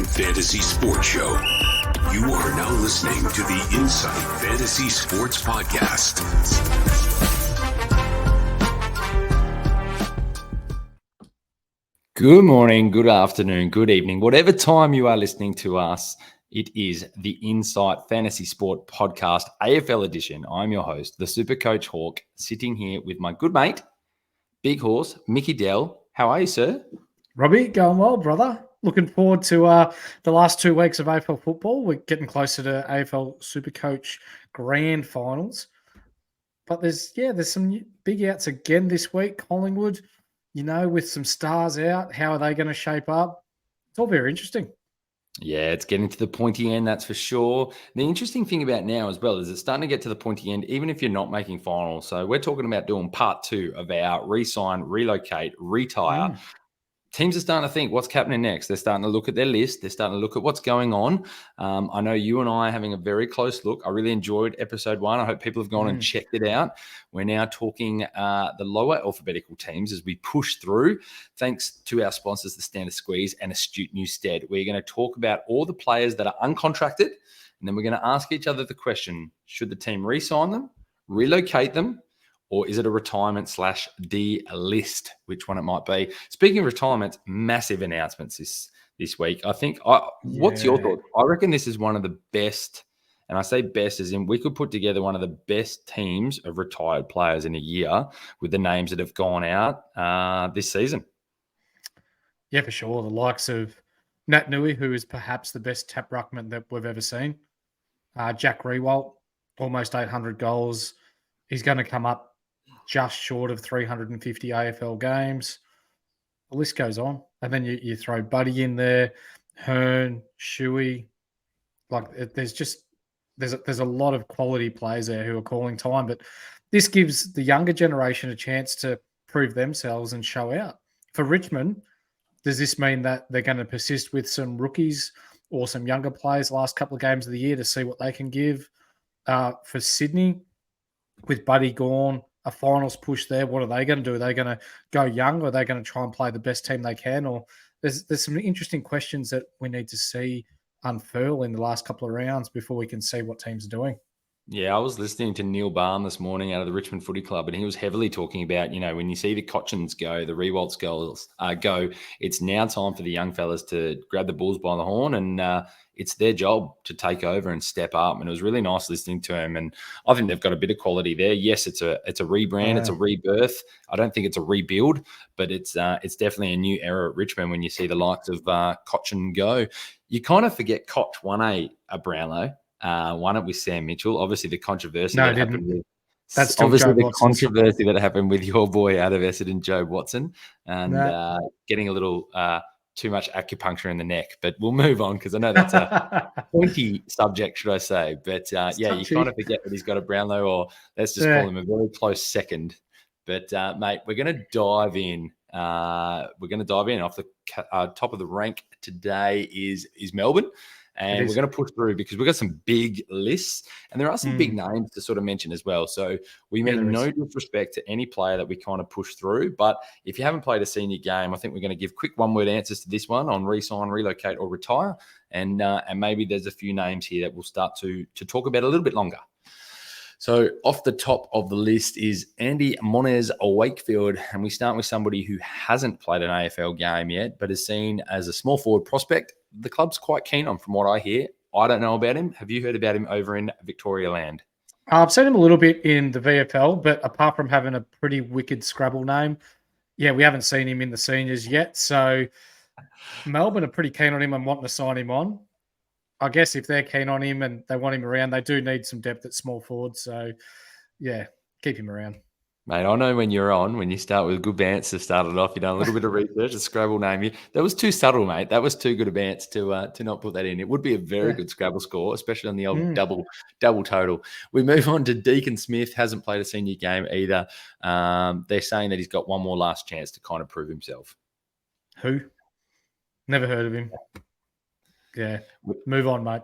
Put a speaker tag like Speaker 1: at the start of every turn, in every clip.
Speaker 1: fantasy sports show. You are now listening to the Inside Fantasy Sports Podcast.
Speaker 2: Good morning, good afternoon, good evening. Whatever time you are listening to us, it is the Insight Fantasy Sport Podcast, AFL edition. I'm your host, the Supercoach Hawk, sitting here with my good mate, Big Horse, Mickey Dell. How are you, sir?
Speaker 3: Robbie, going well, brother. Looking forward to the last 2 weeks of AFL football. We're getting closer to AFL Supercoach Grand Finals. But there's some big outs again this week. Collingwood, with some stars out. How are they going to shape up? It's all very interesting.
Speaker 2: Yeah, it's getting to the pointy end, that's for sure. The interesting thing about now as well is it's starting to get to the pointy end, even if you're not making finals. So we're talking about doing part 2 of our re-sign, relocate, retire. Teams are starting to think what's happening next. They're starting to look at their list. They're starting to look at what's going on. I know you and I are having a very close look. I really enjoyed episode 1. I hope people have gone and checked it out. We're now talking the lower alphabetical teams as we push through. Thanks to our sponsors, the Standard Squeeze and Astute Newstead. We're going to talk about all the players that are uncontracted, and then we're going to ask each other the question, should the team re-sign them, relocate them, or is it a retirement /delist? Which one it might be. Speaking of retirements, massive announcements this week. I think, what's your thought? I reckon this is one of the best, and I say best as in we could put together one of the best teams of retired players in a year with the names that have gone out this season.
Speaker 3: Yeah, for sure. The likes of Nat Nui, who is perhaps the best tap ruckman that we've ever seen. Jack Riewoldt, almost 800 goals. He's going to come up just short of 350 AFL games. The list goes on. And then you throw Buddy in there, Hearn, Shuey. There's a lot of quality players there who are calling time. But this gives the younger generation a chance to prove themselves and show out. For Richmond, does this mean that they're going to persist with some rookies or some younger players the last couple of games of the year to see what they can give? For Sydney, with Buddy gone, a finals push there, what are they going to do? Are they going to go young, or are they going to try and play the best team they can? Or there's some interesting questions that we need to see unfurl in the last couple of rounds before we can see what teams are doing.
Speaker 2: Yeah, I was listening to Neil Baum this morning out of the Richmond Footy Club, and he was heavily talking about, when you see the Cotchins go, the Riewolds go, it's now time for the young fellas to grab the bulls by the horn, and it's their job to take over and step up. And it was really nice listening to him, and I think they've got a bit of quality there. Yes, it's a rebrand, it's a rebirth. I don't think it's a rebuild, but it's definitely a new era at Richmond when you see the likes of Cotchin go. You kind of forget Cotch won a Brownlow. Won it with Sam Mitchell. Obviously, the controversy that happened with controversy that happened with your boy out of Essendon, Joe Watson, and getting a little too much acupuncture in the neck. But we'll move on because I know that's a pointy subject, should I say? But you kind of forget that he's got a Brownlow, or let's just call him a very close second. But mate, we're going to dive in. Off the top of the rank today is Melbourne. And we're going to push through because we've got some big lists, and there are some big names to sort of mention as well. So we mean no disrespect to any player that we kind of push through. But if you haven't played a senior game, I think we're going to give quick one-word answers to this one on re-sign, relocate, or retire. And maybe there's a few names here that we'll start to talk about a little bit longer. So off the top of the list is Andy Monez Wakefield, and we start with somebody who hasn't played an AFL game yet, but is seen as a small forward prospect. The club's quite keen on, from what I hear. I don't know about him. Have you heard about him over in Victoria Land?
Speaker 3: I've seen him a little bit in the VFL, but apart from having a pretty wicked Scrabble name, we haven't seen him in the seniors yet. So Melbourne are pretty keen on him and wanting to sign him on. I guess if they're keen on him and they want him around, they do need some depth at small forward. So, keep him around.
Speaker 2: Mate, I know when you're on, when you start with good bants to start it off, you've done a little bit of research, a Scrabble name. That was too subtle, mate. That was too good a bants to not put that in. It would be a very good Scrabble score, especially on the old double total. We move on to Deacon Smith. Hasn't played a senior game either. They're saying that he's got one more last chance to kind of prove himself.
Speaker 3: Who? Never heard of him. Yeah, move on, mate.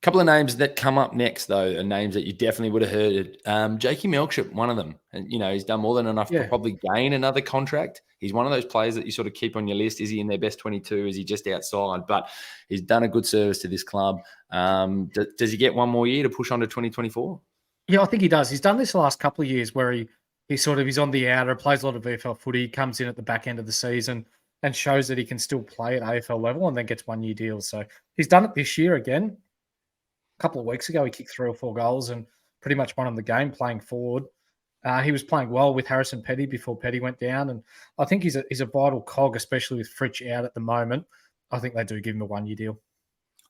Speaker 2: Couple of names that come up next, though, are names that you definitely would have heard. Jakey Melkship, one of them. And, he's done more than enough to probably gain another contract. He's one of those players that you sort of keep on your list. Is he in their best 22? Is he just outside? But he's done a good service to this club. Does he get one more year to push on to 2024?
Speaker 3: Yeah, I think he does. He's done this the last couple of years where he's on the outer, plays a lot of VFL footy, comes in at the back end of the season and shows that he can still play at AFL level and then gets 1 year deals. So he's done it this year again. A couple of weeks ago, he kicked 3 or 4 goals and pretty much won the game playing forward. He was playing well with Harrison Petty before Petty went down, and I think he's a vital cog, especially with Fritsch out at the moment. I think they do give him a 1 year deal.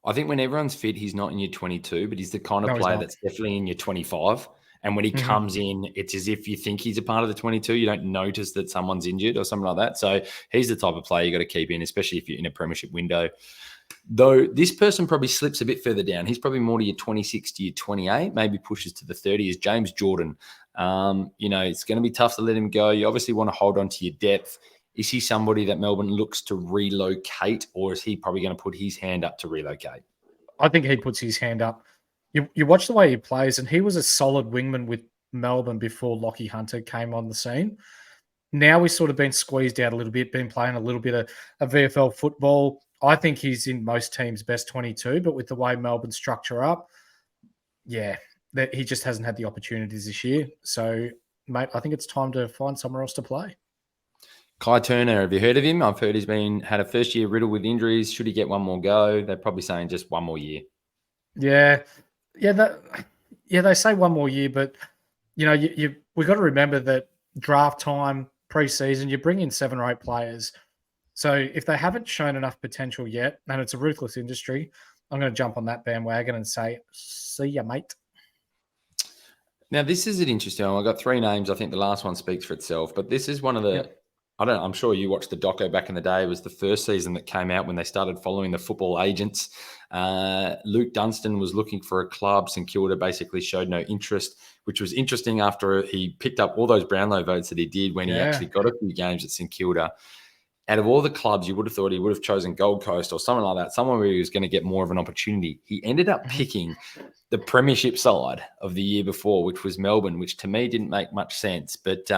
Speaker 2: I think when everyone's fit, he's not in year 22, but he's the kind of player that's definitely in year 25. And when he comes in, it's as if you think he's a part of the 22. You don't notice that someone's injured or something like that. So he's the type of player you got to keep in, especially if you're in a premiership window. Though this person probably slips a bit further down. He's probably more to year 26 to year 28, maybe pushes to the 30, is James Jordan. It's going to be tough to let him go. You obviously want to hold on to your depth. Is he somebody that Melbourne looks to relocate, or is he probably going to put his hand up to relocate?
Speaker 3: I think he puts his hand up. You watch the way he plays, and he was a solid wingman with Melbourne before Lockie Hunter came on the scene. Now he's sort of been squeezed out a little bit, been playing a little bit of VFL football. I think he's in most teams' best 22, but with the way Melbourne structure up, he just hasn't had the opportunities this year. So, mate, I think it's time to find somewhere else to play.
Speaker 2: Kai Turner, have you heard of him? I've heard he's had a first year riddled with injuries. Should he get one more go? They're probably saying just 1 more year.
Speaker 3: Yeah, they say 1 more year, but we got to remember that draft time, pre-season, you bring in 7 or 8 players. So if they haven't shown enough potential yet, and it's a ruthless industry, I'm going to jump on that bandwagon and say, see ya, mate.
Speaker 2: Now, this is an interesting one. I've got 3 names. I think the last one speaks for itself, but this is one of the I'm sure you watched the doco back in the day. It was the first season that came out when they started following the football agents. Luke Dunstan was looking for a club. St Kilda basically showed no interest, which was interesting after he picked up all those Brownlow votes that he did when he actually got a few games at St Kilda. Out of all the clubs, you would have thought he would have chosen Gold Coast or something like that, somewhere where he was going to get more of an opportunity. He ended up picking the premiership side of the year before, which was Melbourne, which to me didn't make much sense. But,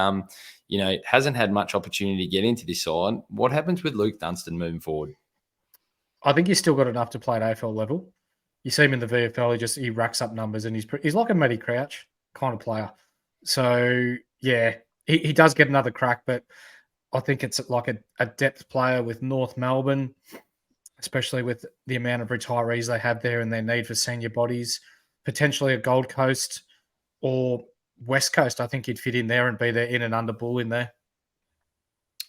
Speaker 2: hasn't had much opportunity to get into this side. What happens with Luke Dunstan moving forward?
Speaker 3: I think he's still got enough to play at AFL level. You see him in the VFL, he racks up numbers, and he's like a Matty Crouch kind of player. So, he does get another crack, but I think it's like a depth player with North Melbourne, especially with the amount of retirees they have there and their need for senior bodies. Potentially a Gold Coast or West Coast, I think he'd fit in there and be their in and under bull in there.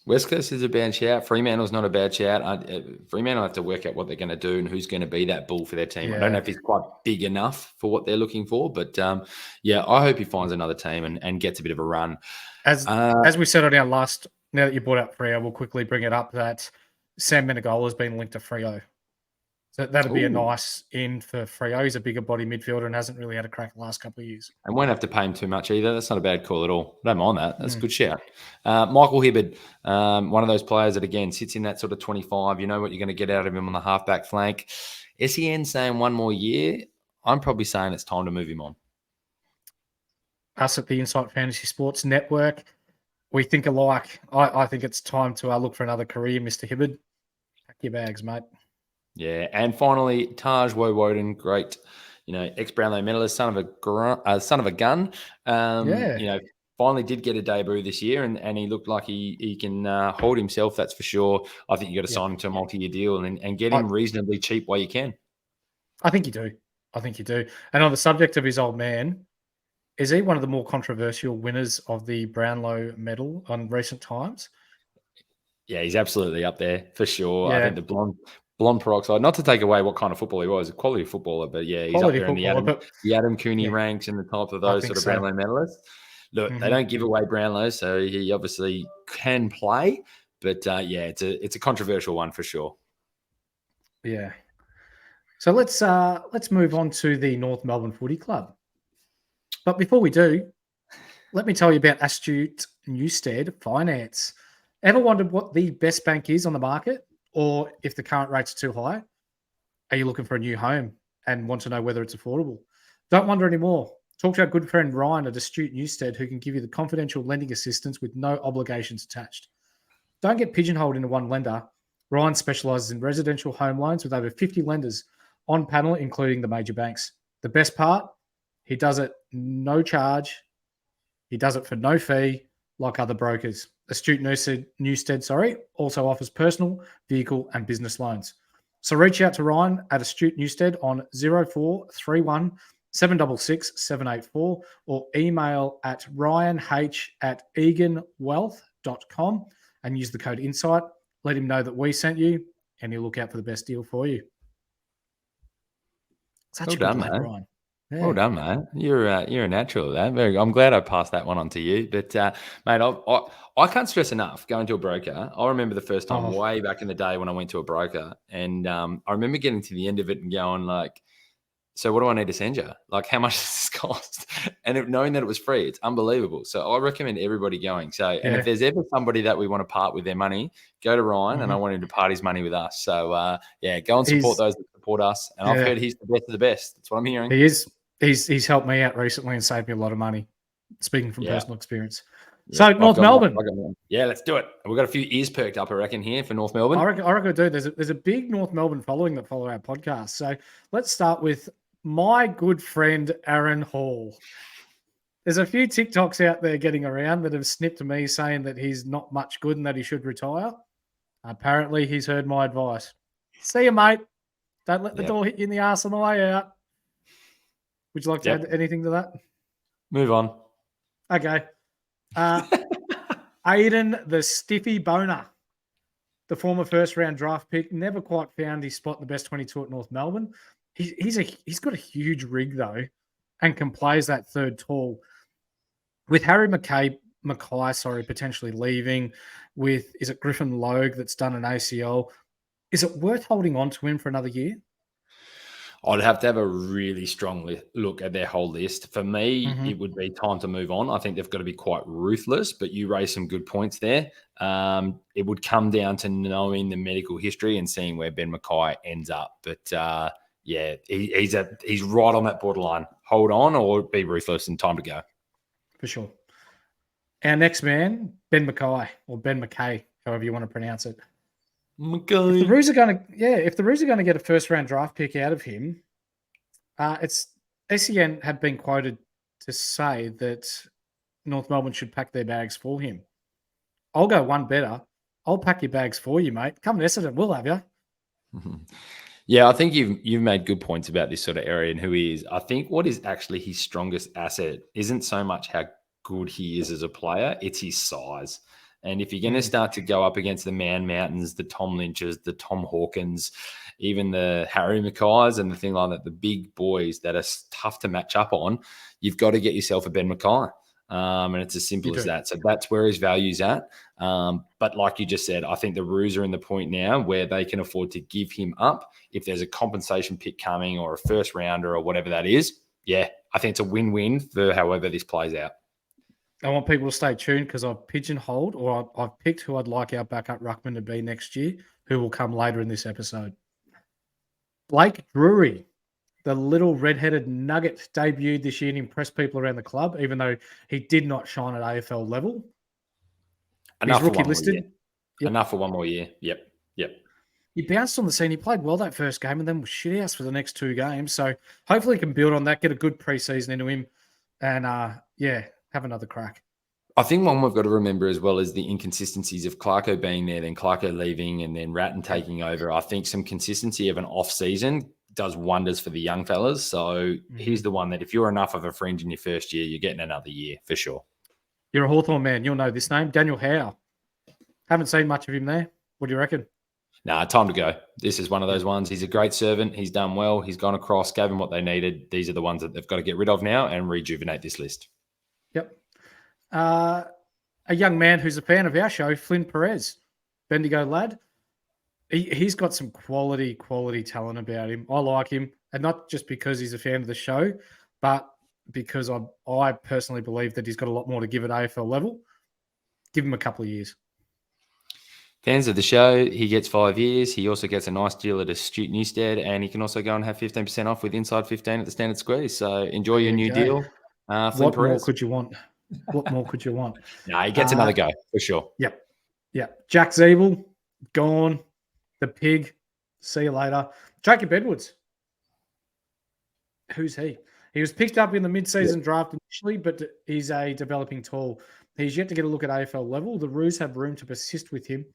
Speaker 2: West Coast is a bad shout. Fremantle's not a bad shout. Fremantle have to work out what they're going to do and who's going to be that bull for their team. I don't know if he's quite big enough for what they're looking for, but I hope he finds another team and gets a bit of a run.
Speaker 3: As we said on our last, now that you brought up Freo, we'll quickly bring it up that Sam Menegola has been linked to Freo. So that'd be a nice in for Freo. He's a bigger body midfielder and hasn't really had a crack the last couple of years.
Speaker 2: And won't have to pay him too much either. That's not a bad call at all. I don't mind that. That's a good shout. Michael Hibberd, one of those players that, again, sits in that sort of 25. You know what you're going to get out of him on the halfback flank. SEN saying 1 more year. I'm probably saying it's time to move him on.
Speaker 3: Us at the Insight Fantasy Sports Network, we think alike. I think it's time to look for another career, Mr. Hibberd. Pack your bags, mate.
Speaker 2: Yeah, and finally, Taj Woden, great, ex-Brownlow medalist, son of a gun. Finally did get a debut this year, and he looked like he can hold himself. That's for sure. I think you got to sign him to a multi-year deal and get him reasonably cheap while you can.
Speaker 3: I think you do. And on the subject of his old man, is he one of the more controversial winners of the Brownlow medal on recent times?
Speaker 2: Yeah, he's absolutely up there for sure.
Speaker 3: Yeah.
Speaker 2: I think the blonde peroxide, not to take away what kind of football he was, a quality footballer, but yeah, he's up there in the Adam Cooney ranks and the type of those sort of Brownlow medalists. Look, they don't give away Brownlows, so he obviously can play, but it's a controversial one for sure.
Speaker 3: Yeah. So let's move on to the North Melbourne Footy Club. But before we do, let me tell you about Astute Newstead Finance. Ever wondered what the best bank is on the market, or if the current rates are too high? Are you looking for a new home? and want to know whether it's affordable? Don't wonder anymore. Talk to our good friend Ryan at Astute Newstead, who can give you the confidential lending assistance with no obligations attached. Don't get pigeonholed into one lender. Ryan specialises in residential home loans with over 50 lenders on panel, including the major banks. The best part, he does it no charge. He does it for no fee like other brokers. Astute Newstead, also offers personal, vehicle and business loans. So reach out to Ryan at Astute Newstead on 0431 766 784 or email at ryanh@eganwealth.com and use the code INSIGHT. Let him know that we sent you and he'll look out for the best deal for you. Such
Speaker 2: Well
Speaker 3: a good
Speaker 2: done,
Speaker 3: lad,
Speaker 2: mate.
Speaker 3: Ryan. Yeah.
Speaker 2: Well done, mate. You're a natural at that. I'm glad I passed that one on to you. But mate, I can't stress enough going to a broker. I remember the first time way back in the day when I went to a broker, and I remember getting to the end of it and going like, "So what do I need to send you? Like, how much does this cost?" And knowing that it was free, it's unbelievable. So I recommend everybody going. So, and if there's ever somebody that we want to part with their money, go to Ryan, and I want him to part his money with us. So go and support those that support us. And I've heard he's the best of the best. That's what I'm hearing.
Speaker 3: He is. He's helped me out recently and saved me a lot of money. Speaking from personal experience. So North Melbourne.
Speaker 2: Yeah, let's do it. We've got a few ears perked up, I reckon, here for North Melbourne.
Speaker 3: I reckon, dude. There's a big North Melbourne following that follow our podcast. So let's start with my good friend Aaron Hall. There's a few TikToks out there getting around that have snipped to me saying that he's not much good and that he should retire. Apparently, he's heard my advice. See you, mate. Don't let the door hit you in the ass on the way out. Would you like to add anything to that?
Speaker 2: Move on.
Speaker 3: Okay. Aiden the Stiffy Boner, the former first-round draft pick, never quite found his spot in the best 22 at North Melbourne. He's got a huge rig, though, and can play as that third tall. With Harry Mackay, potentially leaving, with, is it Griffin Logue that's done an ACL? Is it worth holding on to him for another year?
Speaker 2: I'd have to have a really strong look at their whole list. For me, it would be time to move on. I think they've got to be quite ruthless, but you raised some good points there. It would come down to knowing the medical history and seeing where Ben Mackay ends up. But he's right on that borderline. Hold on or be ruthless and time to go.
Speaker 3: For sure. Our next man, Ben Mackay, or Ben Mackay, however you want to pronounce it. If the Roos are going to get a first-round draft pick out of him, it's SEN have been quoted to say that North Melbourne should pack their bags for him. I'll go one better. I'll pack your bags for you, mate. Come to Essendon, we'll have you.
Speaker 2: Yeah, I think you've made good points about this sort of area and who he is. I think what is actually his strongest asset isn't so much how good he is as a player, it's his size. And if you're going to start to go up against the Man Mountains, the Tom Lynches, the Tom Hawkins, even the Harry Mackays and the thing like that, the big boys that are tough to match up on, you've got to get yourself a Ben Mackay. And it's as simple as that. So that's where his value's at. But like you just said, I think the Roos are in the point now where they can afford to give him up. If there's a compensation pick coming or a first rounder or whatever that is, I think it's a win-win for however this plays out.
Speaker 3: I want people to stay tuned because I've pigeonholed or I've picked who I'd like our backup ruckman to be next year, who will come later in this episode. Blake Drury, the little red-headed nugget, debuted this year and impressed people around the club, even though he did not shine at AFL level.
Speaker 2: Enough
Speaker 3: He's rookie listed.
Speaker 2: Enough for one more year. Yep.
Speaker 3: He bounced on the scene. He played well that first game and then was shit house for the next two games. So hopefully he can build on that, get a good preseason into him and, have another crack.
Speaker 2: I think one we've got to remember as well is the inconsistencies of Clarko being there, then Clarko leaving, and then Ratton taking over. I think some consistency of an off-season does wonders for the young fellas. So he's the one that if you're enough of a fringe in your first year, you're getting another year for sure.
Speaker 3: You're a Hawthorn man. You'll know this name. Daniel Howe. Haven't seen much of him there. What do you reckon?
Speaker 2: Nah, time to go. This is one of those ones. He's a great servant. He's done well. He's gone across, gave them what they needed. These are the ones that they've got to get rid of now and rejuvenate this list.
Speaker 3: Yep. A young man who's a fan of our show, Flynn Perez, Bendigo lad. He's got some quality talent about him. I like him, and not just because he's a fan of the show, but because I personally believe that he's got a lot more to give at AFL level. Give him a couple of years.
Speaker 2: Fans of the show, he gets 5 years. He also gets a nice deal at Astute Newstead, and he can also go and have 15% off with Inside 15 at the Standard Squeeze. So enjoy your new deal, Flynn
Speaker 3: What more
Speaker 2: Perez.
Speaker 3: could you want? What more could you want?
Speaker 2: No, he gets another go for sure.
Speaker 3: Yep. Jack Zeeble, gone. The pig, see you later. Jacob Edwards. Who's he? He was picked up in the mid-season draft initially, but he's a developing tall. He's yet to get a look at AFL level. The Roos have room to persist with him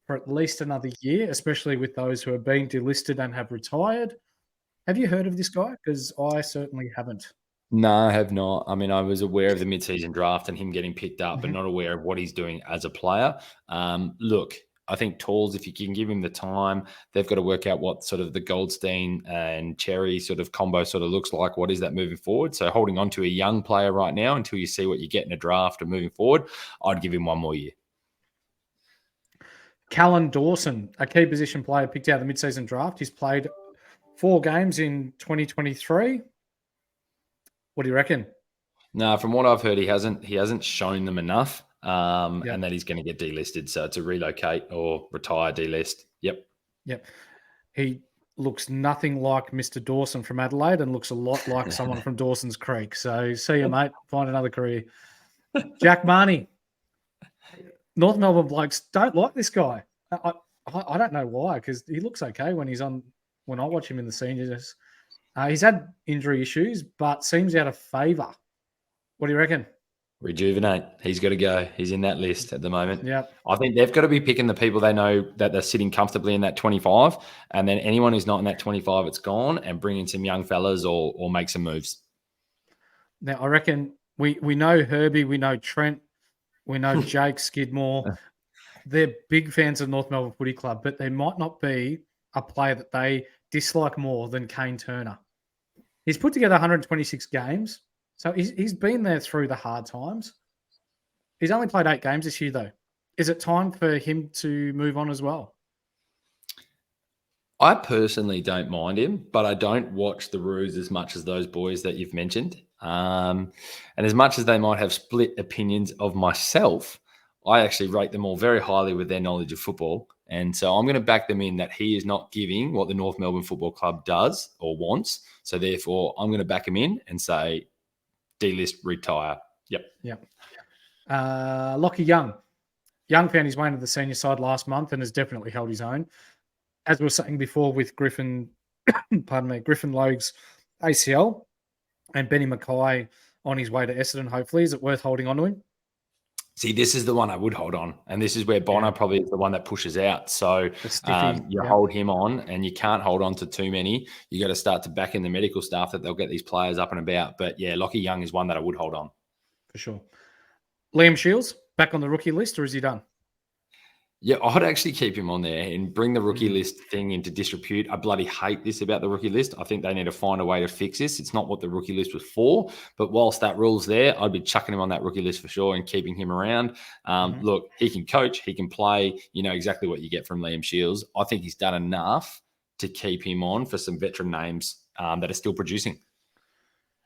Speaker 3: for at least another year, especially with those who are being delisted and have retired. Have you heard of this guy? Because I certainly haven't.
Speaker 2: No, I have not. I mean, I was aware of the mid-season draft and him getting picked up, but not aware of what he's doing as a player. Look, I think Talls, if you can give him the time, they've got to work out what sort of the Goldstein and Cherry sort of combo sort of looks like. What is that moving forward? So holding on to a young player right now until you see what you get in a draft and moving forward, I'd give him one more year.
Speaker 3: Callan Dawson, a key position player picked out of the mid-season draft. He's played 4 games in 2023. What do you reckon?
Speaker 2: No, from what I've heard, he hasn't shown them enough, and that he's going to get delisted. So it's a relocate or retire delist. Yep.
Speaker 3: He looks nothing like Mr. Dawson from Adelaide and looks a lot like someone from Dawson's Creek. So see you, mate. Find another career. Jack Marnie. North Melbourne blokes don't like this guy. I don't know why, because he looks okay when I watch him in the seniors. He's had injury issues, but seems out of favour. What do you reckon?
Speaker 2: Rejuvenate. He's got to go. He's in that list at the moment.
Speaker 3: Yeah.
Speaker 2: I think they've got to be picking the people they know that they're sitting comfortably in that 25, and then anyone who's not in that 25, it's gone, and bring in some young fellas or make some moves.
Speaker 3: Now, I reckon we know Herbie, we know Trent, we know Jake Skidmore. They're big fans of North Melbourne Footy Club, but they might not be a player that they dislike more than Kane Turner. He's put together 126 games, so he's been there through the hard times. He's only played 8 games this year, though. Is it time for him to move on as well?
Speaker 2: I personally don't mind him, but I don't watch the Roos as much as those boys that you've mentioned. And as much as they might have split opinions of myself, I actually rate them all very highly with their knowledge of football. And so I'm going to back them in that he is not giving what the North Melbourne Football Club does or wants. So therefore, I'm going to back him in and say, delist, retire. Yep.
Speaker 3: Lockie Young. Young found his way into the senior side last month and has definitely held his own. As we were saying before with Griffin Logue's ACL and Benny Mackay on his way to Essendon, hopefully. Is it worth holding on to him?
Speaker 2: See, this is the one I would hold on. And this is where Bono probably is the one that pushes out. So hold him on, and you can't hold on to too many. You got to start to back in the medical staff that they'll get these players up and about. But yeah, Lockie Young is one that I would hold on. For
Speaker 3: sure. Liam Shields, back on the rookie list, or is he done?
Speaker 2: Yeah, I'd actually keep him on there and bring the rookie list thing into disrepute. I bloody hate this about the rookie list. I think they need to find a way to fix this. It's not what the rookie list was for, but whilst that rule's there, I'd be chucking him on that rookie list for sure and keeping him around. Look, he can coach, he can play. You know exactly what you get from Liam Shields. I think he's done enough to keep him on for some veteran names that are still producing.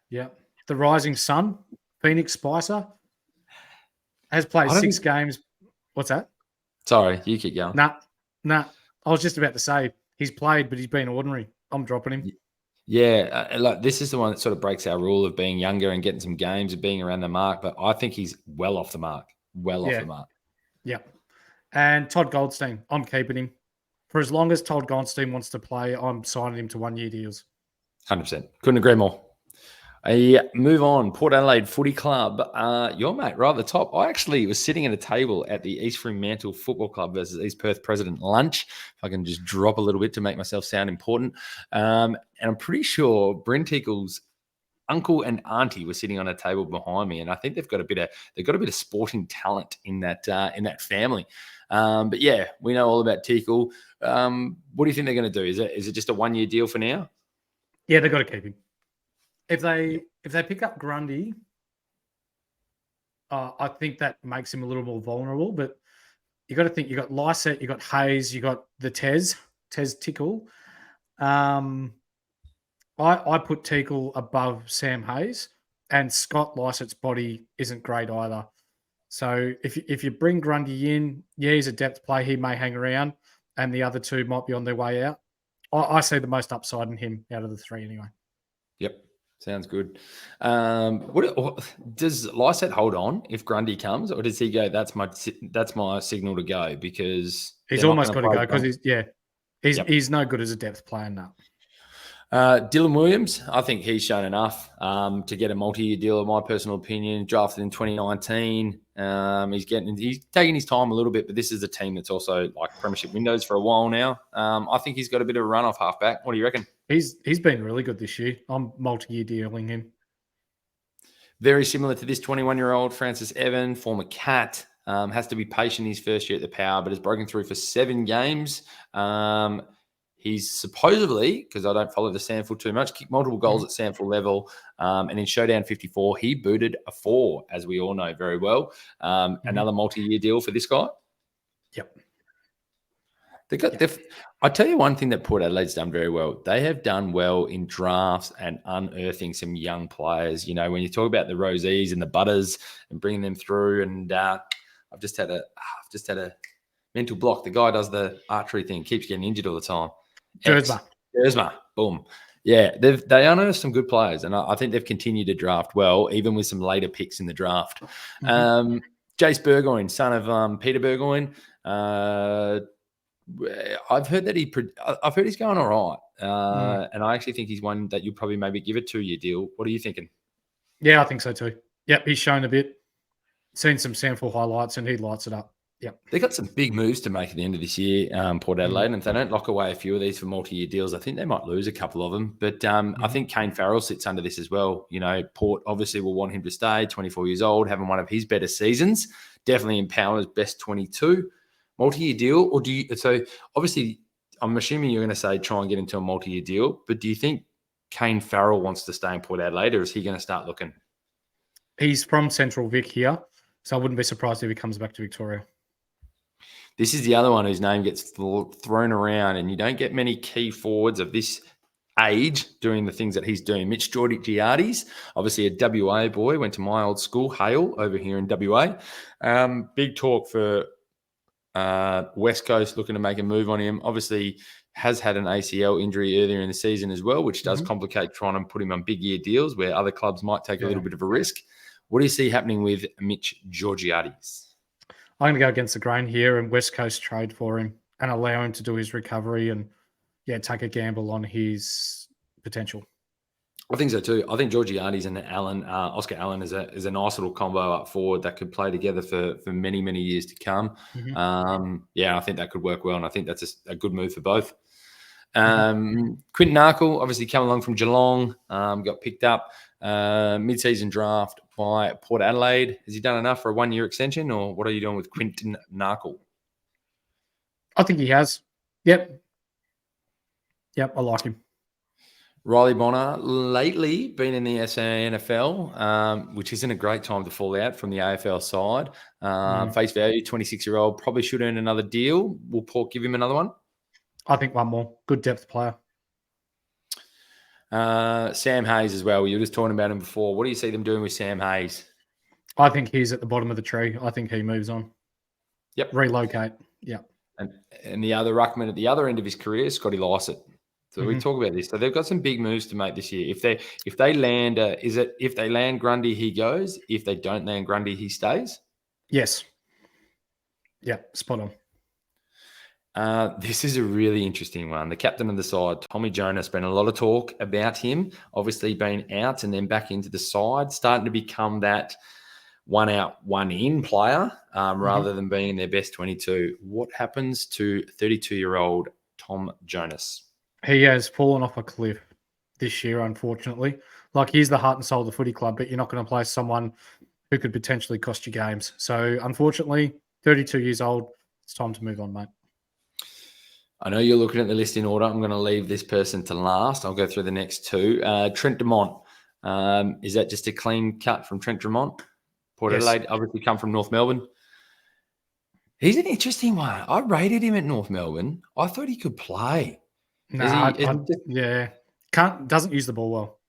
Speaker 3: Yeah. The rising sun, Phoenix Spicer, has played 6 games. What's that?
Speaker 2: Sorry, you keep going.
Speaker 3: Nah. I was just about to say he's played, but he's been ordinary. I'm dropping him.
Speaker 2: Yeah, like this is the one that sort of breaks our rule of being younger and getting some games and being around the mark. But I think he's well off the mark. Off the mark.
Speaker 3: Yeah. And Todd Goldstein, I'm keeping him. For as long as Todd Goldstein wants to play, I'm signing him to 1-year deals.
Speaker 2: 100%. Couldn't agree more. Move on. Port Adelaide Footy Club. Your mate right at the top. I actually was sitting at a table at the East Fremantle Football Club versus East Perth President lunch. If I can just drop a little bit to make myself sound important. And I'm pretty sure Bryn Tickle's uncle and auntie were sitting on a table behind me, and I think they've got a bit of sporting talent in that family. But yeah, we know all about Tickle. What do you think they're going to do? Is it just a 1-year deal for now?
Speaker 3: Yeah, they've got to keep him. If they pick up Grundy, I think that makes him a little more vulnerable. But you got to think, you got Lysett, you got Hayes, you got the Tez Tickle. I put Tickle above Sam Hayes, and Scott Lysett's body isn't great either. So if you bring Grundy in, yeah, he's a depth play. He may hang around, and the other two might be on their way out. I see the most upside in him out of the three anyway.
Speaker 2: Yep. Sounds good. Does Lysette hold on if Grundy comes, or does he go? That's my signal to go, because
Speaker 3: He's almost got to go because
Speaker 2: Yep.
Speaker 3: he's no good as a depth player now.
Speaker 2: Dylan Williams, I think he's shown enough to get a multi-year deal, in my personal opinion. Drafted in 2019. He's taking his time a little bit, but this is a team that's also like premiership windows for a while now. I think he's got a bit of a run off halfback. What do you reckon?
Speaker 3: He's been really good this year. I'm multi-year dealing him.
Speaker 2: Very similar to this 21-year-old Francis Evan, former Cat. Has to be patient his first year at the Power, but has broken through for 7 games. He's supposedly, because I don't follow the Sandford too much, kicked multiple goals at Sandford level. And in Showdown 54, he booted a 4, as we all know very well. Another multi-year deal for this guy.
Speaker 3: Yep.
Speaker 2: I tell you one thing that Port Adelaide's done very well. They have done well in drafts and unearthing some young players. You know, when you talk about the Rosies and the Butters and bringing them through, and I've just had a mental block. The guy does the archery thing, keeps getting injured all the time. Jersma, boom. Yeah, they unearthed some good players, and I think they've continued to draft well, even with some later picks in the draft. Jace Burgoyne, son of Peter Burgoyne. I've heard he's going all right, and I actually think he's one that you'll probably maybe give a 2-year deal. What are you thinking?
Speaker 3: Yeah, I think so too. Yep, he's shown a bit. Seen some sample highlights, and he lights it up. Yep.
Speaker 2: They've got some big moves to make at the end of this year, Port Adelaide, and if they don't lock away a few of these for multi-year deals, I think they might lose a couple of them. But I think Kane Farrell sits under this as well. You know, Port obviously will want him to stay, 24 years old, having one of his better seasons. Definitely in Power's best 22. Multi-year deal, or do you? So obviously, I'm assuming you're going to say try and get into a multi-year deal, but do you think Kane Farrell wants to stay in Port Adelaide, or is he going to start looking?
Speaker 3: He's from Central Vic here, so I wouldn't be surprised if he comes back to Victoria.
Speaker 2: This is the other one whose name gets thrown around, and you don't get many key forwards of this age doing the things that he's doing. Mitch Giardi's, obviously a WA boy, went to my old school, Hale, over here in WA. Big talk for West Coast looking to make a move on him. Obviously has had an ACL injury earlier in the season as well, which does complicate trying to put him on big year deals where other clubs might take a little bit of a risk. What do you see happening with Mitch Giardi's?
Speaker 3: I'm going to go against the grain here and West Coast trade for him and allow him to do his recovery and, take a gamble on his potential.
Speaker 2: I think so too. I think Giardi's and Oscar Allen is a nice little combo up forward that could play together for many, many years to come. I think that could work well, and I think that's a good move for both. Quinton Narkle, obviously come along from Geelong, got picked up mid-season draft by Port Adelaide. Has he done enough for a 1-year extension, or what are you doing with Quinton Narkle?
Speaker 3: I think he has. Yep, I like him.
Speaker 2: Riley Bonner, lately been in the SANFL, which isn't a great time to fall out from the AFL side. Face value, 26-year-old, probably should earn another deal. Will Port give him another one?
Speaker 3: I think one more. Good depth player.
Speaker 2: Sam Hayes as well. You were just talking about him before. What do you see them doing with Sam Hayes?
Speaker 3: I think he's at the bottom of the tree. I think he moves on.
Speaker 2: Yep.
Speaker 3: Relocate. Yep.
Speaker 2: And the other ruckman at the other end of his career, Scotty Lycett. So we talk about this. So they've got some big moves to make this year. If they land, if they land Grundy, he goes. If they don't land Grundy, he stays.
Speaker 3: Yes. Yeah, spot
Speaker 2: on. This is a really interesting one. The captain of the side, Tommy Jonas, been a lot of talk about him. Obviously, been out and then back into the side, starting to become that one out, one in player, rather than being their best 22. What happens to 32-year-old Tom Jonas?
Speaker 3: He has fallen off a cliff this year, unfortunately. Like, he's the heart and soul of the footy club, but you're not going to play someone who could potentially cost you games. So, unfortunately, 32 years old, it's time to move on, mate.
Speaker 2: I know you're looking at the list in order. I'm going to leave this person to last. I'll go through the next two. Trent Dumont. Is that just a clean cut from Trent Dumont? Port Adelaide, obviously come from North Melbourne. He's an interesting one. I rated him at North Melbourne. I thought he could play.
Speaker 3: Doesn't use the ball well.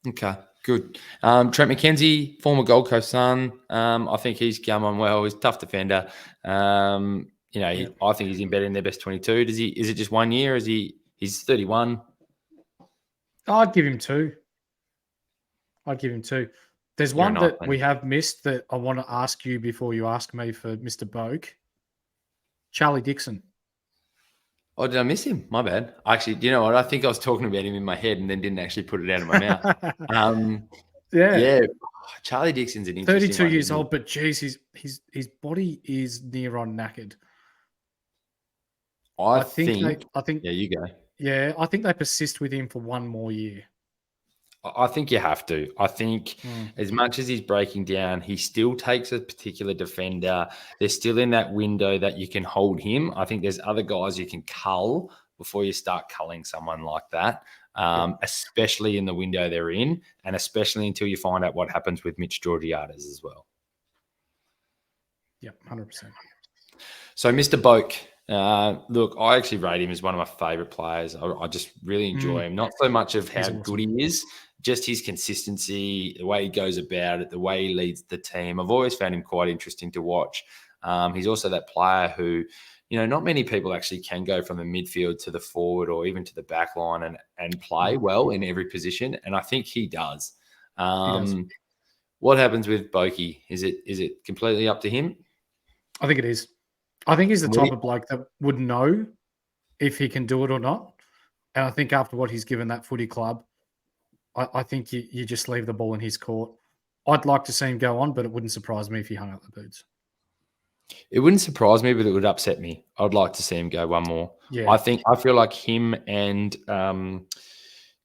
Speaker 2: Okay. Good. Trent McKenzie, former Gold Coast Sun. I think he's come on well. He's a tough defender. I think he's embedded in their best 22. Is it just 1 year? He's 31?
Speaker 3: I'd give him 2. There's
Speaker 2: You're
Speaker 3: one
Speaker 2: an
Speaker 3: that
Speaker 2: Iceman.
Speaker 3: we have missed that I want to ask you before you ask me for Mr. Boak. Charlie Dixon.
Speaker 2: Oh, did I miss him? My bad. Actually, you know what? I think I was talking about him in my head and then didn't actually put it out of my mouth. Yeah. Charlie Dixon's an interesting
Speaker 3: 32
Speaker 2: one,
Speaker 3: years
Speaker 2: isn't he?
Speaker 3: old, but geez, his body is near on knackered.
Speaker 2: I think. Yeah, you go.
Speaker 3: Yeah, I think they persist with him for 1 more year.
Speaker 2: I think you have to. I think as much as he's breaking down, he still takes a particular defender. They're still in that window that you can hold him. I think there's other guys you can cull before you start culling someone like that, especially in the window they're in, and especially until you find out what happens with Mitch Georgiades as well.
Speaker 3: Yep, 100%.
Speaker 2: So, Mr. Boak, look, I actually rate him as one of my favourite players. I just really enjoy him. Not so much of how good he is, just his consistency, the way he goes about it, the way he leads the team. I've always found him quite interesting to watch. He's also that player who, not many people actually can go from the midfield to the forward or even to the back line and play well in every position. And I think he does. What happens with Boakey? Is it completely up to him?
Speaker 3: I think it is. I think he's the type of bloke that would know if he can do it or not. And I think after what he's given that footy club, I think you just leave the ball in his court. I'd like to see him go on, but it wouldn't surprise me if he hung up the boots.
Speaker 2: It wouldn't surprise me, but it would upset me. I'd like to see him go 1 more.
Speaker 3: Yeah.
Speaker 2: I feel like him and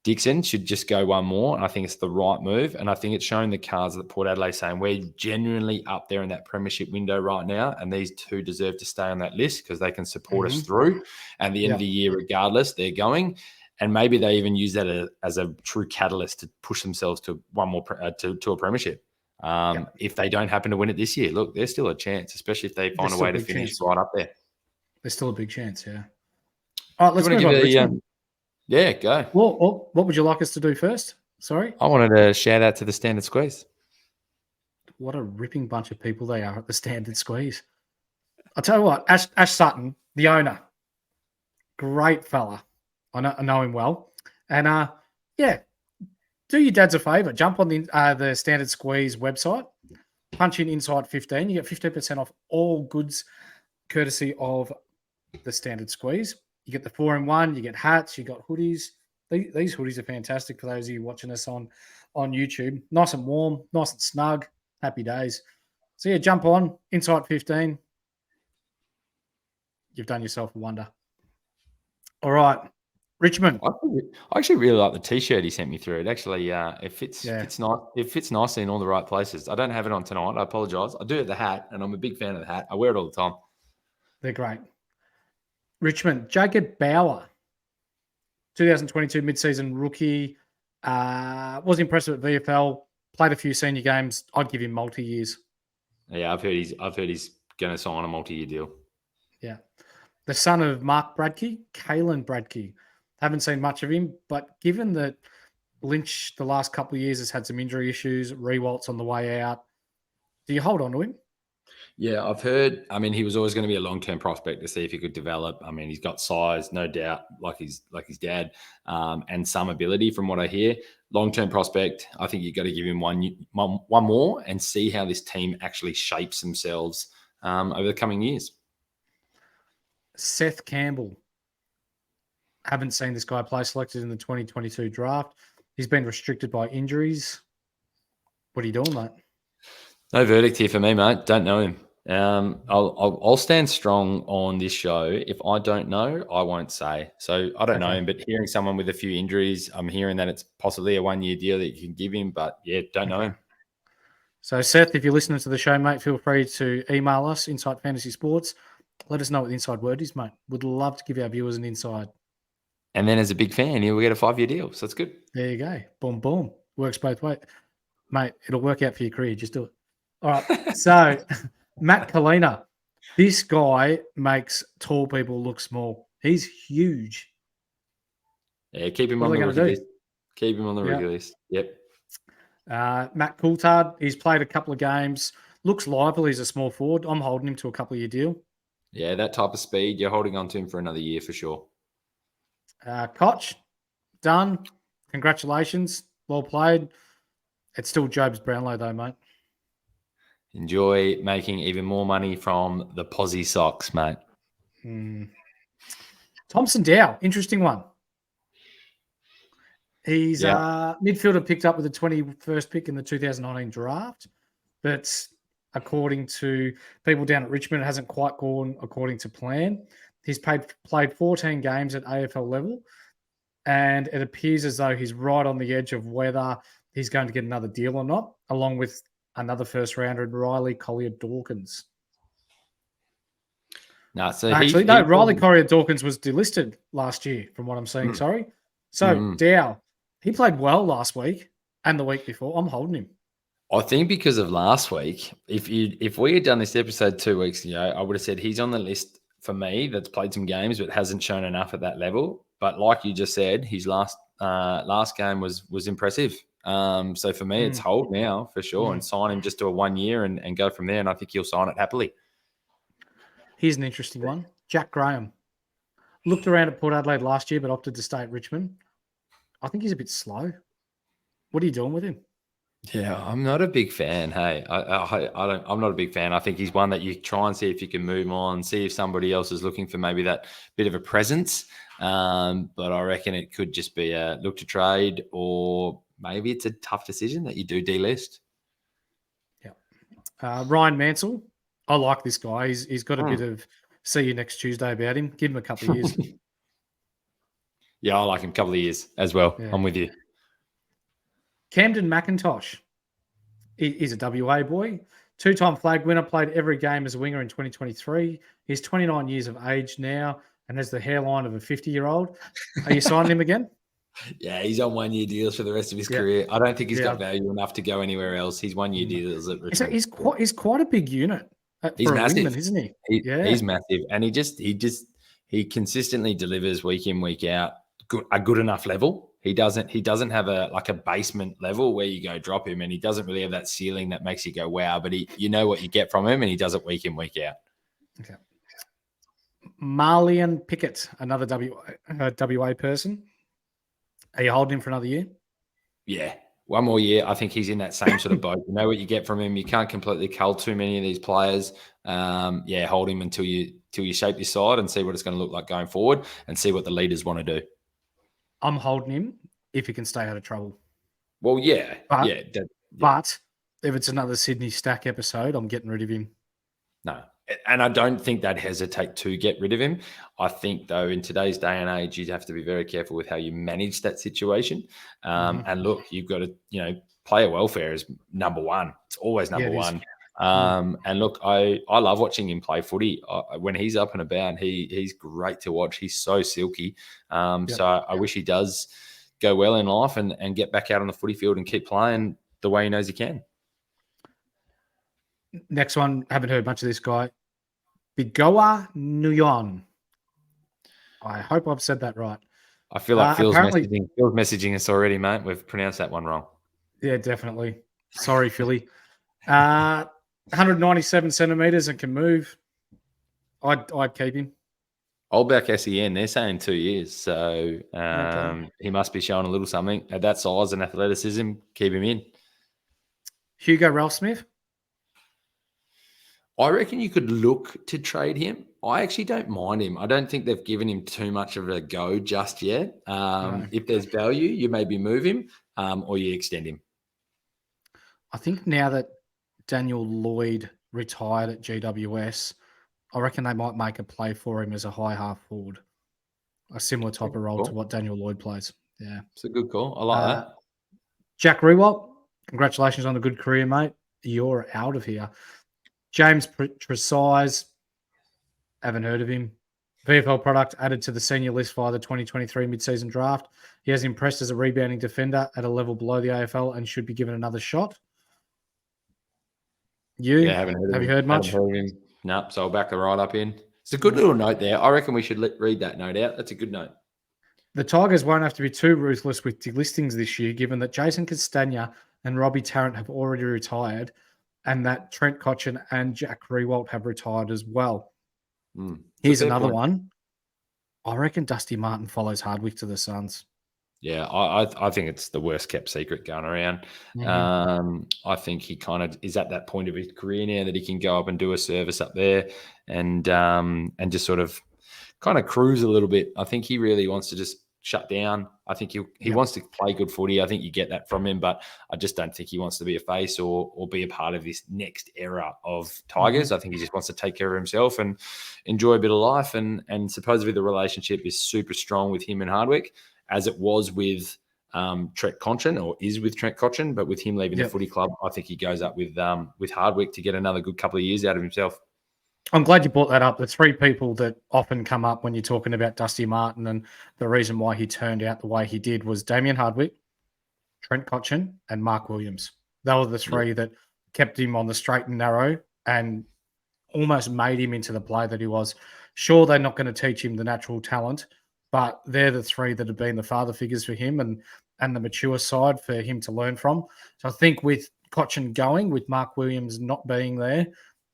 Speaker 2: Dixon should just go 1 more. And I think it's the right move. And I think it's showing the cards that Port Adelaide saying we're genuinely up there in that premiership window right now. And these 2 deserve to stay on that list because they can support us through. And the end of the year, regardless, they're going. And maybe they even use that as a true catalyst to push themselves to 1 more to a premiership. If they don't happen to win it this year, look, there's still a chance, especially if they find a way to finish right up there.
Speaker 3: There's still a big chance, yeah. All right, let's move on to Richmond.
Speaker 2: Yeah, go.
Speaker 3: Well, what would you like us to do first? Sorry?
Speaker 2: I wanted to shout out to the Standard Squeeze.
Speaker 3: What a ripping bunch of people they are at the Standard Squeeze. I'll tell you what, Ash Sutton, the owner, great fella. I know him well. And, do your dads a favour. Jump on the Standard Squeeze website, punch in Inside 15. You get 15% off all goods courtesy of the Standard Squeeze. You get the 4-in-1, you get hats, you got hoodies. These hoodies are fantastic for those of you watching us on YouTube. Nice and warm, nice and snug. Happy days. So, yeah, jump on, Inside 15. You've done yourself a wonder. All right, Richmond.
Speaker 2: I actually really like the T-shirt he sent me through. It actually it fits nice. It fits nicely in all the right places. I don't have it on tonight. I apologise. I do have the hat, and I'm a big fan of the hat. I wear it all the time.
Speaker 3: They're great. Richmond, Jacob Bauer, 2022 mid-season rookie, was impressive at VFL, played a few senior games. I'd give him multi-years.
Speaker 2: Yeah, I've heard he's going to sign a multi-year deal.
Speaker 3: Yeah. The son of Mark Bradkey, Kalen Bradkey. Haven't seen much of him, but given that Lynch the last couple of years has had some injury issues, Rewalt's on the way out, do you hold on to him?
Speaker 2: Yeah, I've heard. I mean, he was always going to be a long-term prospect to see if he could develop. I mean, he's got size, no doubt, like his dad, and some ability from what I hear. Long-term prospect. I think you've got to give him one more and see how this team actually shapes themselves over the coming years.
Speaker 3: Seth Campbell. Haven't seen this guy play, selected in the 2022 draft. He's been restricted by injuries. What are you doing, mate?
Speaker 2: No verdict here for me, mate. Don't know him. I'll stand strong on this show. If I don't know, I won't say. So I don't know him, but hearing someone with a few injuries, I'm hearing that it's possibly a 1-year deal that you can give him, but yeah, don't know him.
Speaker 3: So Seth, if you're listening to the show, mate, feel free to email us, Inside Fantasy Sports. Let us know what the inside word is, mate. Would love to give our viewers an inside.
Speaker 2: And then as a big fan, you'll get a 5-year deal. So that's good.
Speaker 3: There you go. Boom, boom. Works both ways. Mate, it'll work out for your career. Just do it. All right. So Matt Kalina, this guy makes tall people look small. He's huge.
Speaker 2: Yeah, keep him on the rookie list. Keep him on the rookie list. Yep.
Speaker 3: Matt Coulthard, he's played a couple of games. Looks lively as a small forward. I'm holding him to a couple of year deal.
Speaker 2: Yeah, that type of speed, you're holding on to him for another year for sure.
Speaker 3: Koch, done. Congratulations. Well played. It's still Job's Brownlow though, mate.
Speaker 2: Enjoy making even more money from the Posse socks, mate.
Speaker 3: Thompson Dow, interesting one. He's midfielder picked up with the 21st pick in the 2019 draft, but according to people down at Richmond, it hasn't quite gone according to plan. He's played 14 games at AFL level, and it appears as though he's right on the edge of whether he's going to get another deal or not, along with another first rounder, Riley Collier-Dawkins. Riley Collier-Dawkins was delisted last year, from what I'm seeing. Sorry. So Dow, he played well last week and the week before. I'm holding him.
Speaker 2: I think because of last week, if we had done this episode 2 weeks ago, I would have said he's on the list for me that's played some games but hasn't shown enough at that level. But like you just said, his last game was impressive. So for me, it's hold now for sure and sign him just to a 1 year and go from there. And I think he'll sign it happily.
Speaker 3: Here's an interesting one. Jack Graham looked around at Port Adelaide last year but opted to stay at Richmond. I think he's a bit slow. What are you doing with him?
Speaker 2: Yeah, I'm not a big fan. Hey, I'm not a big fan. I think he's one that you try and see if you can move on, see if somebody else is looking for maybe that bit of a presence. But I reckon it could just be a look to trade, or maybe it's a tough decision that you do delist.
Speaker 3: Yeah. Ryan Mansell, I like this guy. He's got a bit of see you next Tuesday about him. Give him a couple of years.
Speaker 2: Yeah, I like him a couple of years as well. Yeah. I'm with you.
Speaker 3: Camden McIntosh. He's a WA boy. 2-time flag winner, played every game as a winger in 2023. He's 29 years of age now and has the hairline of a 50-year-old. Are you signing him again?
Speaker 2: Yeah, he's on 1 year deals for the rest of his career. I don't think he's got value enough to go anywhere else. He's 1 year deals at Richmond.
Speaker 3: He's quite a big unit.
Speaker 2: He's massive,
Speaker 3: wingman, isn't he?
Speaker 2: He's massive, and he consistently delivers week in, week out. A good enough level. He doesn't have a basement level where you go drop him, and he doesn't really have that ceiling that makes you go wow. But you know what you get from him, and he does it week in, week out.
Speaker 3: Okay. Marlian Pickett, another WA person. Are you holding him for another year?
Speaker 2: Yeah, 1 more year. I think he's in that same sort of boat. You know what you get from him. You can't completely cull too many of these players. Hold him until you shape your side and see what it's going to look like going forward, and see what the leaders want to do.
Speaker 3: I'm holding him if he can stay out of trouble.
Speaker 2: Well, yeah.
Speaker 3: But if it's another Sydney Stack episode, I'm getting rid of him.
Speaker 2: No. And I don't think they'd hesitate to get rid of him. I think, though, in today's day and age, you'd have to be very careful with how you manage that situation. And look, you've got to, player welfare is number one. It's always number one. And look, I love watching him play footy. When he's up and about, he's great to watch. He's so silky. So I wish he does go well in life and get back out on the footy field and keep playing the way he knows he can.
Speaker 3: Next one, haven't heard much of this guy. Bigoa Nguyen. I hope I've said that right.
Speaker 2: I feel like Phil's messaging us already, mate. We've pronounced that one wrong.
Speaker 3: Yeah, definitely. Sorry, Philly. 197 centimeters and can move. I'd keep him.
Speaker 2: Old back SEN, they're saying 2 years. So he must be showing a little something. At that size and athleticism, keep him in.
Speaker 3: Hugo Ralph Smith.
Speaker 2: I reckon you could look to trade him. I actually don't mind him. I don't think they've given him too much of a go just yet. No. If there's value, you maybe move him or you extend him.
Speaker 3: I think now that Daniel Lloyd retired at GWS, I reckon they might make a play for him as a high half forward. A similar type of role to what Daniel Lloyd plays. Yeah.
Speaker 2: It's a good call. I like that.
Speaker 3: Jack Rewalt, congratulations on a good career, mate. You're out of here. James Tresize, haven't heard of him. VFL product added to the senior list via the 2023 mid-season draft. He has impressed as a rebounding defender at a level below the AFL and should be given another shot. Have you heard much?
Speaker 2: Haven't heard of him. No, so I'll back the right up in. It's a good little note there. I reckon we should read that note out. That's a good note.
Speaker 3: The Tigers won't have to be too ruthless with delistings this year, given that Jason Castagna and Robbie Tarrant have already retired, and that Trent Cotchin and Jack Riewoldt have retired as well. Here's another one. I reckon Dusty Martin follows Hardwick to the Suns.
Speaker 2: Yeah, I think it's the worst kept secret going around. I think he kind of is at that point of his career now that he can go up and do a service up there and just sort of kind of cruise a little bit. I think he really wants to just shut down. I think he wants to play good footy. I think you get that from him, but I just don't think he wants to be a face or be a part of this next era of Tigers. I think he just wants to take care of himself and enjoy a bit of life. And supposedly the relationship is super strong with him and Hardwick, as it was with Trent Cotchin, or is with Trent Cotchin, but with him leaving the footy club, I think he goes up with Hardwick to get another good couple of years out of himself.
Speaker 3: I'm glad you brought that up. The three people that often come up when you're talking about Dusty Martin and the reason why he turned out the way he did was Damien Hardwick, Trent Cotchin, and Mark Williams. They were the three that kept him on the straight and narrow and almost made him into the player that he was. Sure, they're not going to teach him the natural talent, but they're the three that have been the father figures for him and the mature side for him to learn from. So I think with Cotchin going, with Mark Williams not being there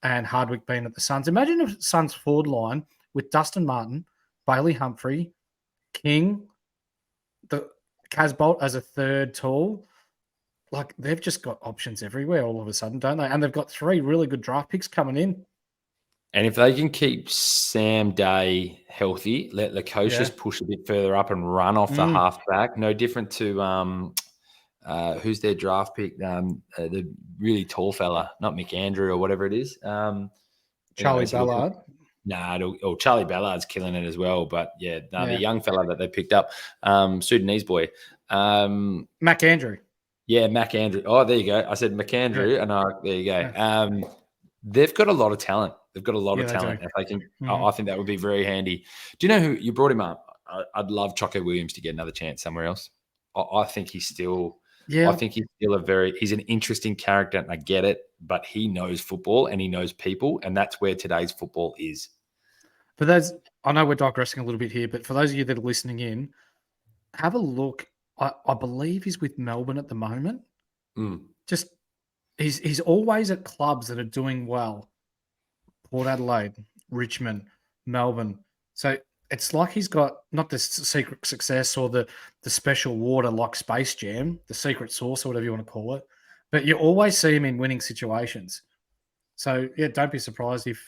Speaker 3: and Hardwick being at the Suns, imagine if Suns forward line with Dustin Martin, Bailey Humphrey, King, the Casbolt as a third tall. Like, they've just got options everywhere all of a sudden, don't they? And they've got three really good draft picks coming in.
Speaker 2: And if they can keep Sam Day healthy, let Lukosius push a bit further up and run off the halfback, no different to who's their draft pick? The really tall fella, not McAndrew or whatever it is.
Speaker 3: Charlie Ballard.
Speaker 2: Charlie Ballard's killing it as well. But the young fella that they picked up, Sudanese boy.
Speaker 3: McAndrew.
Speaker 2: Yeah, McAndrew. Oh, there you go. I said McAndrew, and there you go.
Speaker 3: Yeah.
Speaker 2: They've got a lot of talent. They've got a lot of talent. If they can, I think that would be very handy. Do you know who you brought him up? I'd love Choco Williams to get another chance somewhere else. I think he's still. I think he's still he's an interesting character, and I get it, but he knows football and he knows people, and that's where today's football is.
Speaker 3: For those, I know we're digressing a little bit here, but for those of you that are listening in, have a look. I believe he's with Melbourne at the moment. Just he's always at clubs that are doing well. Port Adelaide, Richmond, Melbourne. So it's like he's got not the secret success or the special water like Space Jam, the secret sauce or whatever you want to call it, but you always see him in winning situations. So, don't be surprised if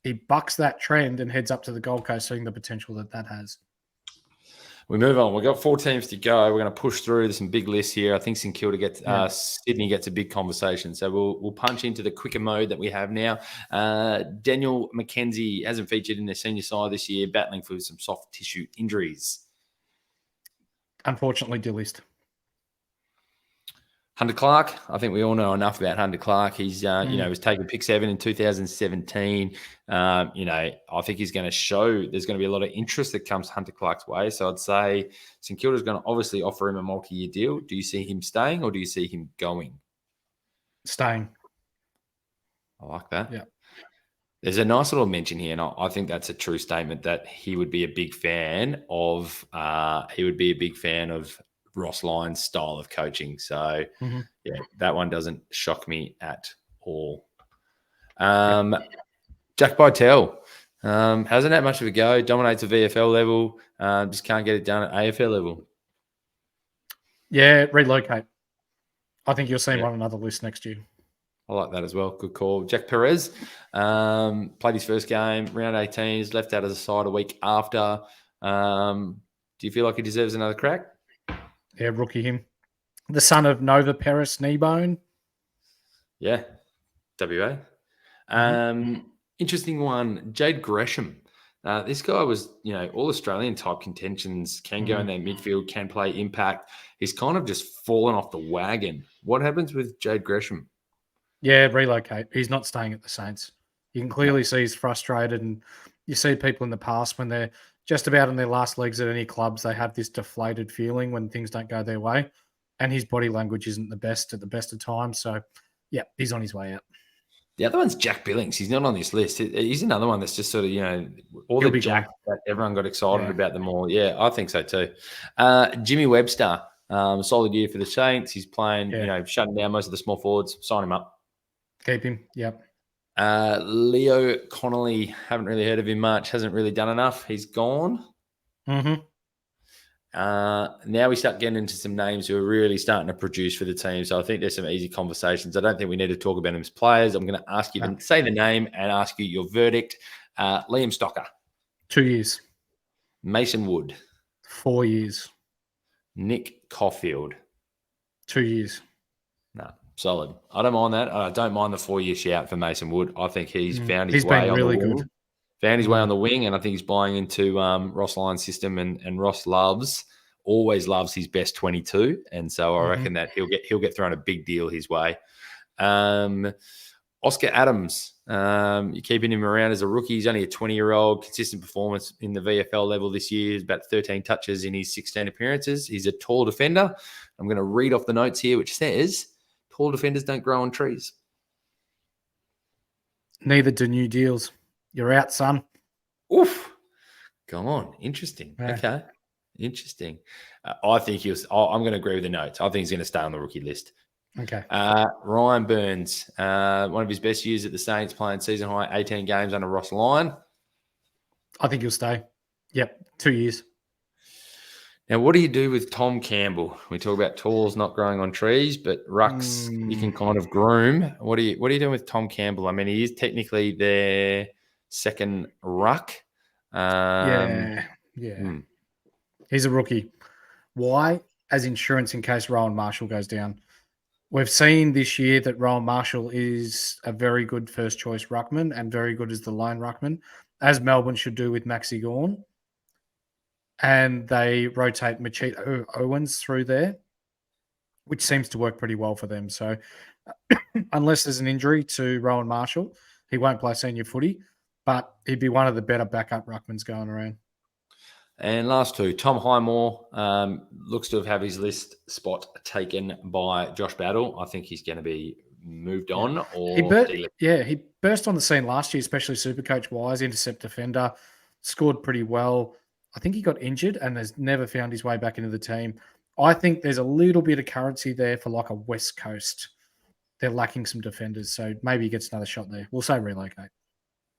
Speaker 3: he bucks that trend and heads up to the Gold Coast, seeing the potential that has.
Speaker 2: We move on. We've got 4 teams to go. We're going to push through. There's some big lists here. I think St Kilda gets Sydney gets a big conversation. So we'll punch into the quicker mode that we have now. Daniel McKenzie hasn't featured in their senior side this year, battling for some soft tissue injuries.
Speaker 3: Unfortunately, delist.
Speaker 2: Hunter Clark, I think we all know enough about Hunter Clark. He's, was taken pick 7 in 2017. I think he's going to show there's going to be a lot of interest that comes Hunter Clark's way. So I'd say St Kilda's going to obviously offer him a multi-year deal. Do you see him staying or do you see him going?
Speaker 3: Staying.
Speaker 2: I like that.
Speaker 3: Yeah.
Speaker 2: There's a nice little mention here, and I think that's a true statement that he would be a big fan of. Ross Lyon's style of coaching. So, that one doesn't shock me at all. Jack Bytel hasn't had much of a go, dominates the VFL level, just can't get it done at AFL level.
Speaker 3: Yeah, relocate. I think you'll see him on another list next year.
Speaker 2: I like that as well. Good call. Jack Perez played his first game, round 18s, left out of the side a week after. Do you feel like he deserves another crack?
Speaker 3: Yeah, rookie him. The son of Nova Peris Kneebone.
Speaker 2: Yeah, WA. Interesting one, Jade Gresham. This guy was, all Australian type contentions, can go in their midfield, can play impact. He's kind of just fallen off the wagon. What happens with Jade Gresham?
Speaker 3: Yeah, relocate. He's not staying at the Saints. You can clearly see he's frustrated, and you see people in the past when they're just about in their last legs at any clubs, they have this deflated feeling when things don't go their way, and his body language isn't the best at the best of times. So, he's on his way out.
Speaker 2: The other one's Jack Billings. He's not on this list. He's another one that's just sort of, all
Speaker 3: He'll
Speaker 2: the Jack that everyone got excited about them all. Yeah, I think so too. Jimmy Webster. Solid year for the Saints. He's playing,
Speaker 3: Yeah.
Speaker 2: shutting down most of the small forwards. Sign him up.
Speaker 3: Keep him. Yep.
Speaker 2: Leo Connolly, haven't really heard of him much. Hasn't really done enough. He's gone.
Speaker 3: Mm-hmm.
Speaker 2: Now we start getting into some names who are really starting to produce for the team. So I think there's some easy conversations. I don't think we need to talk about them as players. I'm going to ask you to say the name and ask you your verdict. Liam Stocker.
Speaker 3: 2 years.
Speaker 2: Mason Wood.
Speaker 3: 4 years.
Speaker 2: Nick Caulfield.
Speaker 3: 2 years.
Speaker 2: No, solid. I don't mind that. I don't mind the 4-year shout for Mason Wood. I think he's found his
Speaker 3: He's
Speaker 2: way
Speaker 3: been
Speaker 2: on
Speaker 3: really
Speaker 2: the wing.
Speaker 3: good.
Speaker 2: Found his way on the wing, and I think he's buying into Ross Lyon's system. And Ross always loves his best 22, and so I reckon that he'll get thrown a big deal his way. Oscar Adams, you're keeping him around as a rookie. He's only a 20-year-old, consistent performance in the VFL level this year. He's about 13 touches in his 16 appearances. He's a tall defender. I'm going to read off the notes here, which says, tall defenders don't grow on trees.
Speaker 3: Neither do new deals. You're out, son.
Speaker 2: Oof. Come on. Interesting.
Speaker 3: Yeah.
Speaker 2: Okay. Interesting. I think I'm going to agree with the notes. I think he's going to stay on the rookie list.
Speaker 3: Okay.
Speaker 2: Ryan Burns, one of his best years at the Saints, playing season high 18 games under Ross Lyon.
Speaker 3: I think he'll stay. Yep. 2 years.
Speaker 2: Now, what do you do with Tom Campbell? We talk about talls not growing on trees, but rucks you can kind of groom. What are you doing with Tom Campbell? I mean, he is technically their second ruck.
Speaker 3: Yeah. He's a rookie. Why? As insurance in case Rowan Marshall goes down. We've seen this year that Rowan Marshall is a very good first choice ruckman and very good as the lone ruckman, as Melbourne should do with Maxi Gawn. And they rotate Machito Owens through there, which seems to work pretty well for them. So unless there's an injury to Rowan Marshall, he won't play senior footy, but he'd be one of the better backup ruckmans going around.
Speaker 2: And last two, Tom Highmore looks to have his list spot taken by Josh Battle. I think he's going to be moved on.
Speaker 3: He burst on the scene last year, especially Supercoach wise, intercept defender, scored pretty well. I think he got injured and has never found his way back into the team. I think there's a little bit of currency there for like a West Coast. They're lacking some defenders, so maybe he gets another shot there. We'll say relocate.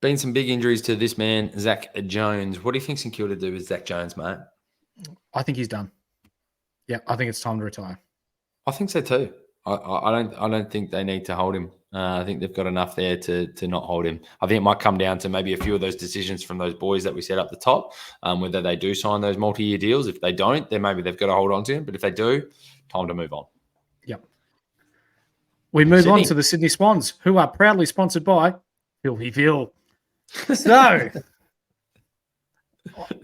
Speaker 2: Been some big injuries to this man, Zach Jones. What do you think St Kilda do with Zach Jones, mate?
Speaker 3: I think he's done. Yeah, I think it's time to retire.
Speaker 2: I think so too. I don't think they need to hold him. I think they've got enough there to not hold him. I think it might come down to maybe a few of those decisions from those boys that we set up the top, whether they do sign those multi-year deals. If they don't, then maybe they've got to hold on to him. But if they do, time to move on.
Speaker 3: Yep. We move on to the Sydney Swans, who are proudly sponsored by Phil. So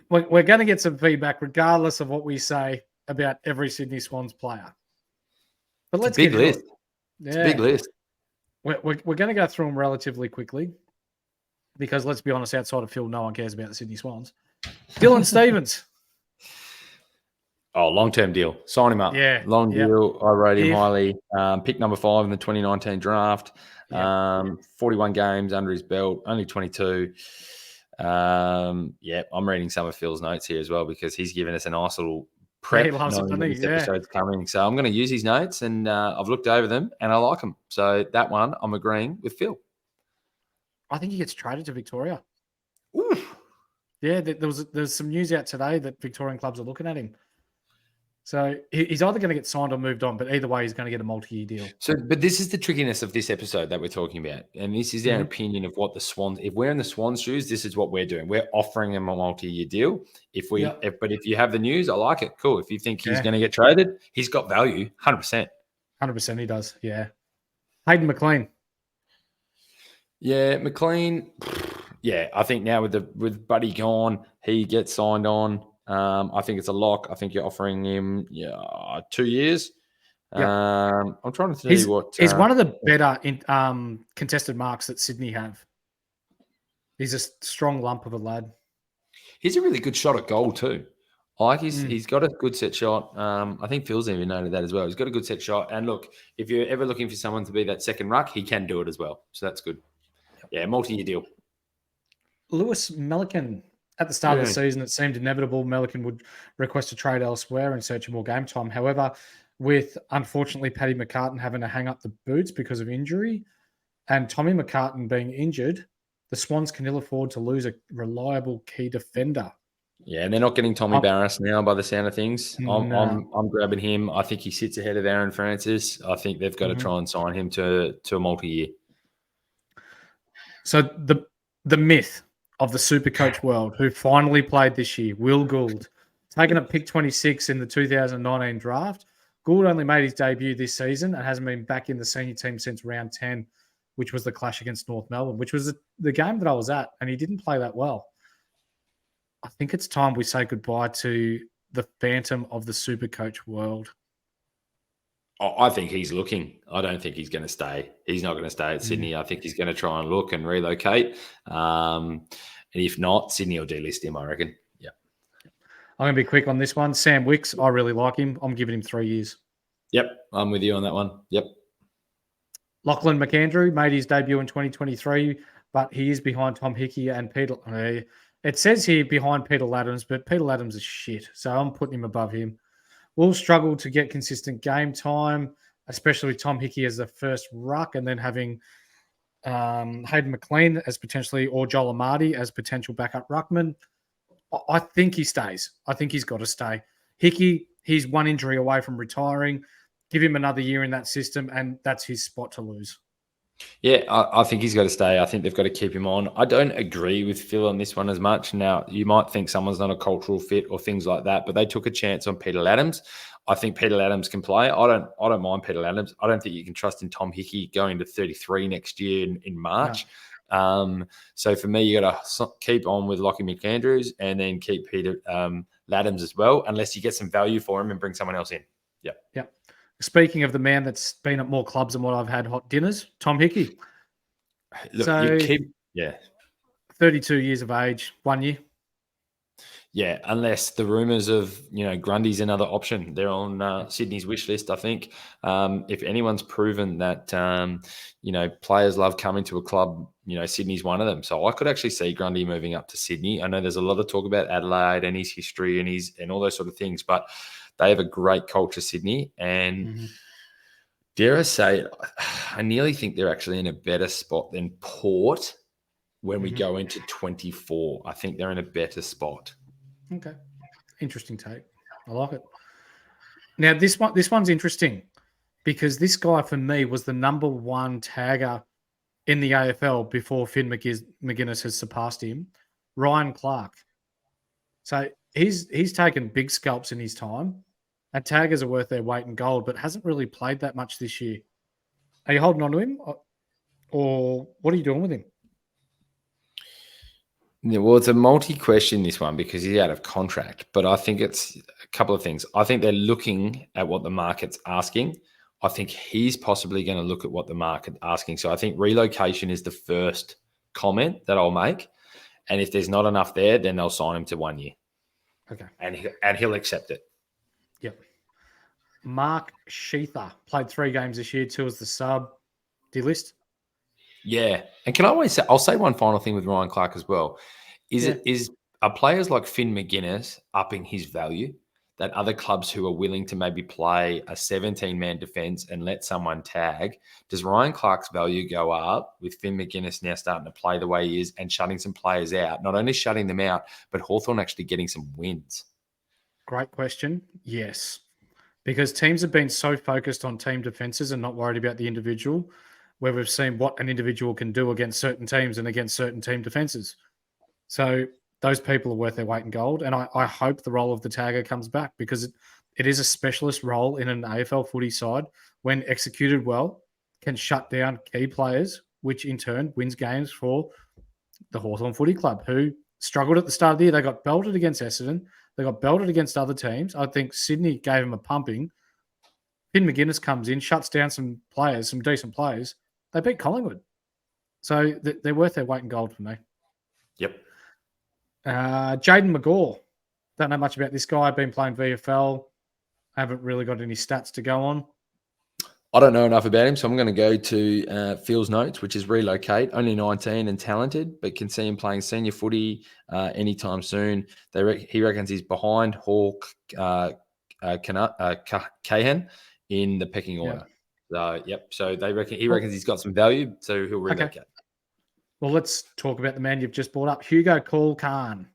Speaker 3: we're going to get some feedback regardless of what we say about every Sydney Swans player. But let's get
Speaker 2: list.
Speaker 3: It's
Speaker 2: a big list.
Speaker 3: We're going to go through them relatively quickly because let's be honest, outside of Phil, no one cares about the Sydney Swans. Dylan Stevens.
Speaker 2: Oh, long-term deal. Sign him up.
Speaker 3: Yeah.
Speaker 2: Long deal. I rate him highly. Pick number 5 in the 2019 draft. 41 games under his belt, only 22. I'm reading some of Phil's notes here as well because he's given us a nice little prep.
Speaker 3: He loves it,
Speaker 2: this episode's coming. So I'm going to use his notes and I've looked over them and I like them. So that one, I'm agreeing with Phil.
Speaker 3: I think he gets traded to Victoria.
Speaker 2: Ooh.
Speaker 3: Yeah, there's some news out today that Victorian clubs are looking at him. So he's either going to get signed or moved on, but either way, he's going to get a multi-year deal.
Speaker 2: But this is the trickiness of this episode that we're talking about. And this is our opinion of what the Swans, if we're in the Swans' shoes, this is what we're doing. We're offering him a multi-year deal. But if you have the news, I like it. Cool. If you think he's going to get traded, he's got value, 100%.
Speaker 3: 100% he does, yeah. Hayden McLean.
Speaker 2: Yeah, McLean. Yeah, I think now with Buddy gone, he gets signed on. I think it's a lock. I think you're offering him 2 years. I'm trying to see what
Speaker 3: he's one of the better contested marks that Sydney have. He's a strong lump of a lad.
Speaker 2: He's a really good shot at goal too. He's got a good set shot. I think Phil's even noted that as well. He's got a good set shot. And look, if you're ever looking for someone to be that second ruck, he can do it as well. So that's good. Yeah, multi-year deal.
Speaker 3: Lewis Melican. At the start of the season, it seemed inevitable Melican would request a trade elsewhere in search of more game time. However, with unfortunately Paddy McCartan having to hang up the boots because of injury and Tommy McCartan being injured, the Swans can ill afford to lose a reliable key defender.
Speaker 2: Yeah, and they're not getting Tommy Barras now by the sound of things. I'm grabbing him. I think he sits ahead of Aaron Francis. I think they've got to try and sign him to a multi-year.
Speaker 3: So the myth of the Supercoach world, who finally played this year, Will Gould, taken at pick 26 in the 2019 draft. Gould only made his debut this season and hasn't been back in the senior team since round 10, which was the clash against North Melbourne, which was the game that I was at, and he didn't play that well. I think it's time we say goodbye to the phantom of the Supercoach world.
Speaker 2: I think he's looking. I don't think he's going to stay. He's not going to stay at Sydney. I think he's going to try and look and relocate. And if not, Sydney will delist him, I reckon. Yeah.
Speaker 3: I'm going to be quick on this one. Sam Wicks, I really like him. I'm giving him 3 years.
Speaker 2: Yep, I'm with you on that one. Yep.
Speaker 3: Lachlan McAndrew made his debut in 2023, but he is behind Tom Hickey and Peter. It says here behind Peter Laddams, but Peter Laddams is shit, so I'm putting him above him. Will struggle to get consistent game time, especially with Tom Hickey as the first ruck and then having Hayden McLean as potentially, or Joel Amadi as potential backup ruckman. I think he stays. I think he's got to stay. Hickey, he's one injury away from retiring. Give him another year in that system, and that's his spot to lose.
Speaker 2: Yeah, I think he's got to stay. I think they've got to keep him on. I don't agree with Phil on this one as much. Now, you might think someone's not a cultural fit or things like that, but they took a chance on Peter Laddams. I think Peter Laddams can play. I don't mind Peter Laddams. I don't think you can trust in Tom Hickey going to 33 next year in March. No. So for me, you got to keep on with Lockie McAndrews and then keep Peter Laddams as well, unless you get some value for him and bring someone else in.
Speaker 3: Yeah. Speaking of the man that's been at more clubs than what I've had hot dinners, Tom Hickey.
Speaker 2: Look,
Speaker 3: 32 years of age, 1 year.
Speaker 2: Yeah, unless the rumours of, Grundy's another option. They're on Sydney's wish list, I think. If anyone's proven that, players love coming to a club, Sydney's one of them. So I could actually see Grundy moving up to Sydney. I know there's a lot of talk about Adelaide and his history and all those sort of things, but they have a great culture, Sydney. And dare I say it, I nearly think they're actually in a better spot than Port when we go into 24. I think they're in a better spot.
Speaker 3: Okay. Interesting take. I like it. Now, this one's interesting because this guy, for me, was the number one tagger in the AFL before Finn McGuinness has surpassed him, Ryan Clark. So he's taken big scalps in his time, and taggers are worth their weight in gold, but hasn't really played that much this year. Are you holding on to him, or what are you doing with him?
Speaker 2: Yeah, well, it's a multi-question, this one, because he's out of contract. But I think it's a couple of things. I think they're looking at what the market's asking. I think he's possibly going to look at what the market's asking. So I think relocation is the first comment that I'll make. And if there's not enough there, then they'll sign him to 1 year.
Speaker 3: Okay.
Speaker 2: And he'll accept it.
Speaker 3: Yep. Mark Sheether played 3 games this year, 2 as the sub. D-list?
Speaker 2: Yeah. And can I always say, I'll say one final thing with Ryan Clark as well. Are players like Finn McGuinness upping his value that other clubs who are willing to maybe play a 17-man defense and let someone tag? Does Ryan Clark's value go up with Finn McGuinness now starting to play the way he is and shutting some players out? Not only shutting them out, but Hawthorn actually getting some wins. Great
Speaker 3: question. Yes. Because teams have been so focused on team defenses and not worried about the individual, where we've seen what an individual can do against certain teams and against certain team defenses. So those people are worth their weight in gold. And I hope the role of the tagger comes back because it is a specialist role in an AFL footy side when executed well, can shut down key players, which in turn wins games for the Hawthorn Footy Club, who struggled at the start of the year. They got belted against Essendon. They got belted against other teams. I think Sydney gave them a pumping. Finn McGuinness comes in, shuts down some players, some decent players. They beat Collingwood. So they're worth their weight in gold for me.
Speaker 2: Yep.
Speaker 3: Jaden McGaw. Don't know much about this guy. I've been playing VFL. I haven't really got any stats to go on.
Speaker 2: I don't know enough about him, so I'm going to go to Phil's notes, which is Relocate. Only 19 and talented, but can see him playing senior footy anytime soon. He reckons he's behind Hawk Cahan in the pecking order. So he reckons he's got some value, so he'll relocate.
Speaker 3: Okay. Well, let's talk about the man you've just brought up, Hugo Khan.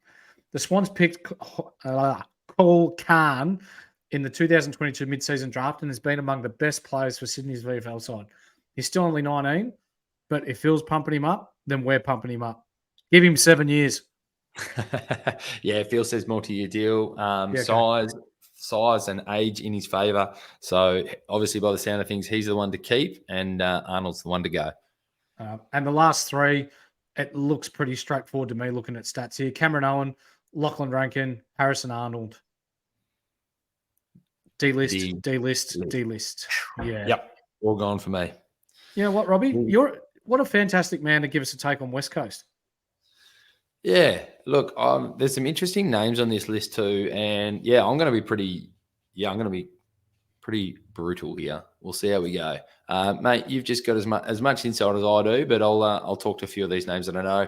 Speaker 3: The Swans picked Khan in the 2022 mid-season draft and has been among the best players for Sydney's VFL side. He's still only 19, but if Phil's pumping him up, then we're pumping him up. Give him 7 years.
Speaker 2: Yeah, Phil says multi-year deal.
Speaker 3: Okay.
Speaker 2: Size and age in his favour. So obviously, by the sound of things, he's the one to keep, and Arnold's the one to go.
Speaker 3: And the last three, it looks pretty straightforward to me looking at stats here. Cameron Owen, Lachlan Rankin, Harrison Arnold. D-list. Yeah.
Speaker 2: Yep. All gone for me.
Speaker 3: You know what, Robbie? What a fantastic man to give us a take on West Coast.
Speaker 2: Yeah. Look, there's some interesting names on this list too. And yeah, I'm going to be pretty brutal here. We'll see how we go. Mate, you've just got as much insight as I do, but I'll talk to a few of these names that I know.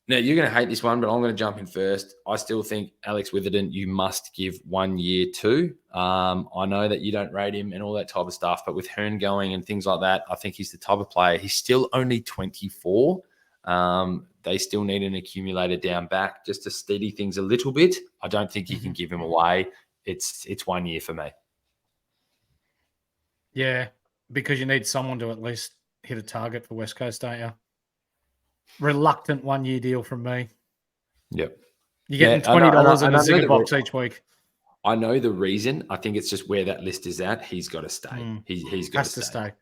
Speaker 2: Now, you're going to hate this one, but I'm going to jump in first. I still think Alex Witherden, you must give 1 year to. I know that you don't rate him and all that type of stuff, but with Hearn going and things like that, I think he's the type of player. He's still only 24. They still need an accumulator down back just to steady things a little bit. I don't think you can give him away. It's 1 year for me.
Speaker 3: Yeah, because you need someone to at least hit a target for West Coast, don't you? Reluctant 1 year deal from me.
Speaker 2: Yep.
Speaker 3: You're getting $20 in a Ziggy box each week.
Speaker 2: I know the reason. I think it's just where that list is at. He's got to stay. He's got to stay.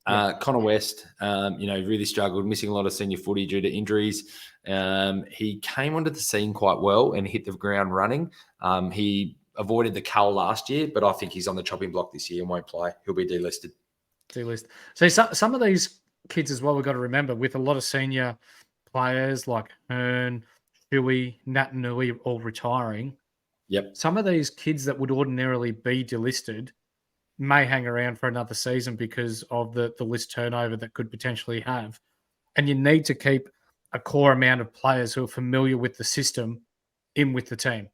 Speaker 2: Connor West, really struggled, missing a lot of senior footy due to injuries. He came onto the scene quite well and hit the ground running. He avoided the cull last year, but I think he's on the chopping block this year and won't play. He'll be delisted.
Speaker 3: So some of these kids as well, we've got to remember, with a lot of senior players like Hearn, Shuey, Nat Nui all retiring.
Speaker 2: Yep.
Speaker 3: Some of these kids that would ordinarily be delisted may hang around for another season because of the list turnover that could potentially have. And you need to keep a core amount of players who are familiar with the system in with the team.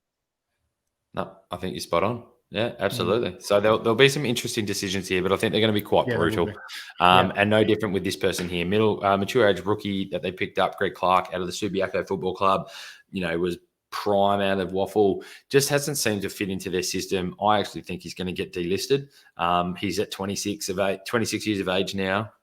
Speaker 2: No, I think you're spot on. Yeah, absolutely. So there'll be some interesting decisions here, but I think they're going to be quite brutal. And no different with this person here. Mature age rookie that they picked up, Greg Clark, out of the Subiaco Football Club, was prime out of Waffle, just hasn't seemed to fit into their system. I actually think he's going to get delisted. He's at 26 years of age now.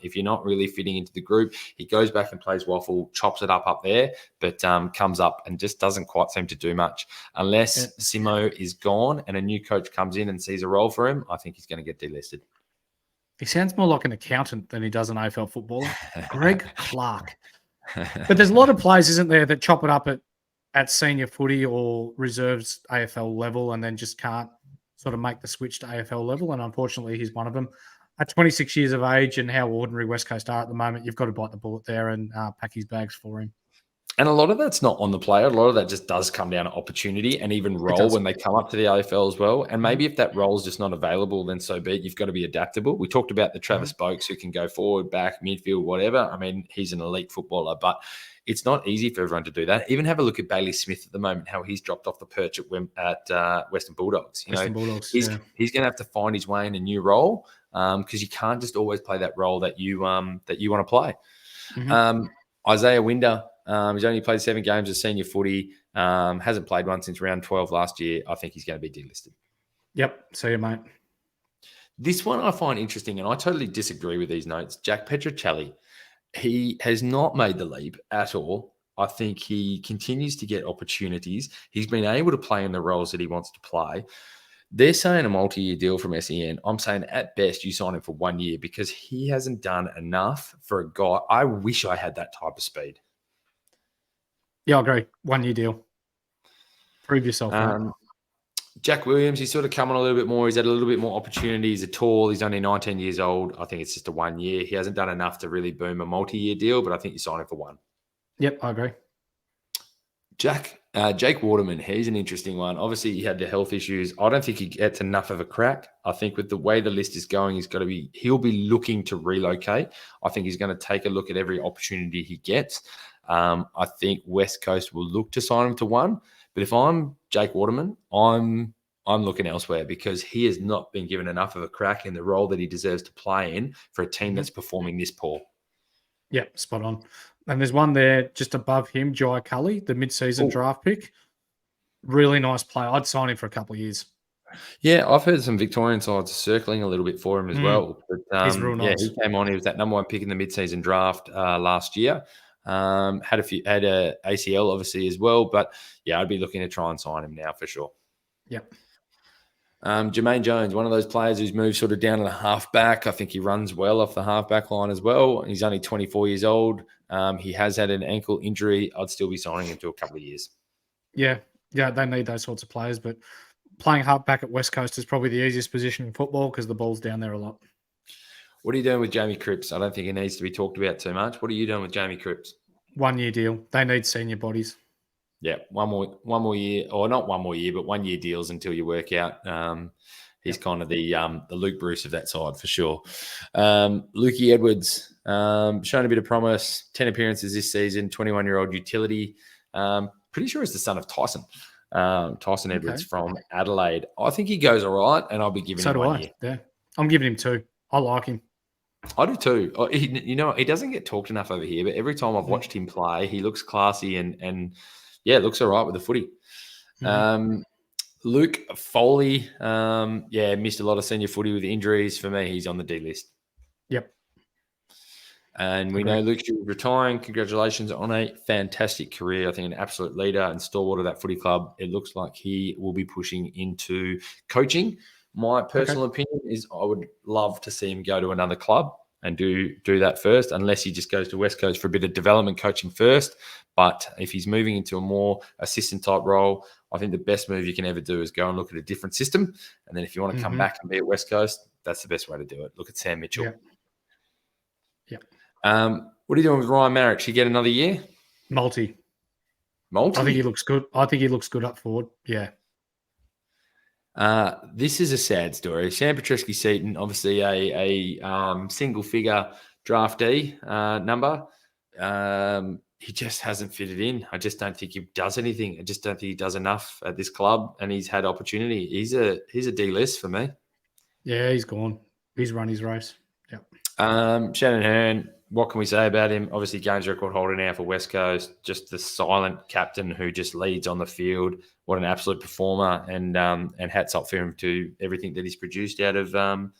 Speaker 2: If you're not really fitting into the group, he goes back and plays Waffle, chops it up there, but comes up and just doesn't quite seem to do much. Unless Simo is gone and a new coach comes in and sees a role for him, I think he's going to get delisted.
Speaker 3: He sounds more like an accountant than he does an AFL footballer. Greg Clark. But there's a lot of players, isn't there, that chop it up at senior footy or reserves AFL level and then just can't sort of make the switch to AFL level. And unfortunately, he's one of them. At 26 years of age and how ordinary West Coast are at the moment, you've got to bite the bullet there and pack his bags for him.
Speaker 2: And a lot of that's not on the player. A lot of that just does come down to opportunity and even role when they come up to the AFL as well. And maybe if that role is just not available, then so be it. You've got to be adaptable. We talked about the Travis Boakes who can go forward, back, midfield, whatever. I mean, he's an elite footballer, but it's not easy for everyone to do that. Even have a look at Bailey Smith at the moment, how he's dropped off the perch at Western Bulldogs.
Speaker 3: Bulldogs,
Speaker 2: he's going to have to find his way in a new role because you can't just always play that role that you want to play. Isaiah Winder, he's only played 7 games of senior footy, hasn't played one since round 12 last year. I think he's going to be delisted.
Speaker 3: Yep, see you, mate.
Speaker 2: This one I find interesting, and I totally disagree with these notes. Jack Petrocelli, he has not made the leap at all. I think he continues to get opportunities. He's been able to play in the roles that he wants to play. They're saying a multi-year deal from SEN. I'm saying at best you sign him for 1 year because he hasn't done enough for a guy. I wish I had that type of speed.
Speaker 3: Yeah, I agree. 1 year deal. Prove yourself.
Speaker 2: Jack Williams, he's sort of come on a little bit more. He's had a little bit more opportunity. He's tall. He's only 19 years old. I think it's just a 1 year. He hasn't done enough to really boom a multi-year deal, but I think you sign him for 1.
Speaker 3: Yep, I agree.
Speaker 2: Jake Waterman, he's an interesting one. Obviously, he had the health issues. I don't think he gets enough of a crack. I think with the way the list is going, he'll be looking to relocate. I think he's going to take a look at every opportunity he gets. I think West Coast will look to sign him to one. But if I'm Jake Waterman, I'm looking elsewhere because he has not been given enough of a crack in the role that he deserves to play in for a team that's performing this poor.
Speaker 3: Yeah, spot on. And there's one there just above him, Jai Cully, the mid-season draft pick. Really nice player. I'd sign him for a couple of years.
Speaker 2: Yeah, I've heard some Victorian sides circling a little bit for him as well. But
Speaker 3: he's real nice.
Speaker 2: He came on. He was that number one pick in the mid-season draft last year. Had a ACL obviously as well. But yeah, I'd be looking to try and sign him now for sure.
Speaker 3: Yep.
Speaker 2: Jermaine Jones, one of those players who's moved sort of down to the halfback. I think he runs well off the halfback line as well. He's only 24 years old. He has had an ankle injury. I'd still be signing him to a couple of years.
Speaker 3: Yeah, they need those sorts of players. But playing halfback at West Coast is probably the easiest position in football because the ball's down there a lot.
Speaker 2: What are you doing with Jamie Cripps? I don't think he needs to be talked about too much. What are you doing with Jamie Cripps?
Speaker 3: 1 year deal. They need senior bodies.
Speaker 2: Yeah, one more year, or not 1 more year, but 1 year deals until you work out. He's kind of the Luke Bruce of that side for sure. Lukey Edwards, shown a bit of promise, 10 appearances this season, 21-year-old utility. Pretty sure he's the son of Tyson. Tyson Edwards from Adelaide. I think he goes all right, and I'll be giving him 1 year.
Speaker 3: Yeah, I'm giving him 2. I like him.
Speaker 2: I do too. He doesn't get talked enough over here, but every time I've watched him play, he looks classy and yeah, looks all right with the footy. Luke Foley, missed a lot of senior footy with injuries. For me, he's on the D list.
Speaker 3: Yep.
Speaker 2: And we know Luke's retiring. Congratulations on a fantastic career. I think an absolute leader and stalwart of that footy club. It looks like he will be pushing into coaching. My personal opinion is I would love to see him go to another club and do that first, unless he just goes to West Coast for a bit of development coaching first. But if he's moving into a more assistant type role, I think the best move you can ever do is go and look at a different system. And then if you want to come back and be at West Coast, that's the best way to do it. Look at Sam Mitchell.
Speaker 3: Yeah.
Speaker 2: What are you doing with Ryan Marrick? Should he get another year?
Speaker 3: Multi.
Speaker 2: I
Speaker 3: think he looks good. I think he looks good up forward. Yeah.
Speaker 2: This is a sad story. Sam Petreski-Seaton, obviously a single-figure draftee number. He just hasn't fitted in. I just don't think he does anything. I just don't think he does enough at this club, and he's had opportunity. He's a D list for me.
Speaker 3: Yeah, he's gone. He's run his race. Yeah.
Speaker 2: Shannon Hearn, what can we say about him? Obviously, games record holder now for West Coast. Just the silent captain who just leads on the field. What an absolute performer! And hats off for him to everything that he's produced out of coming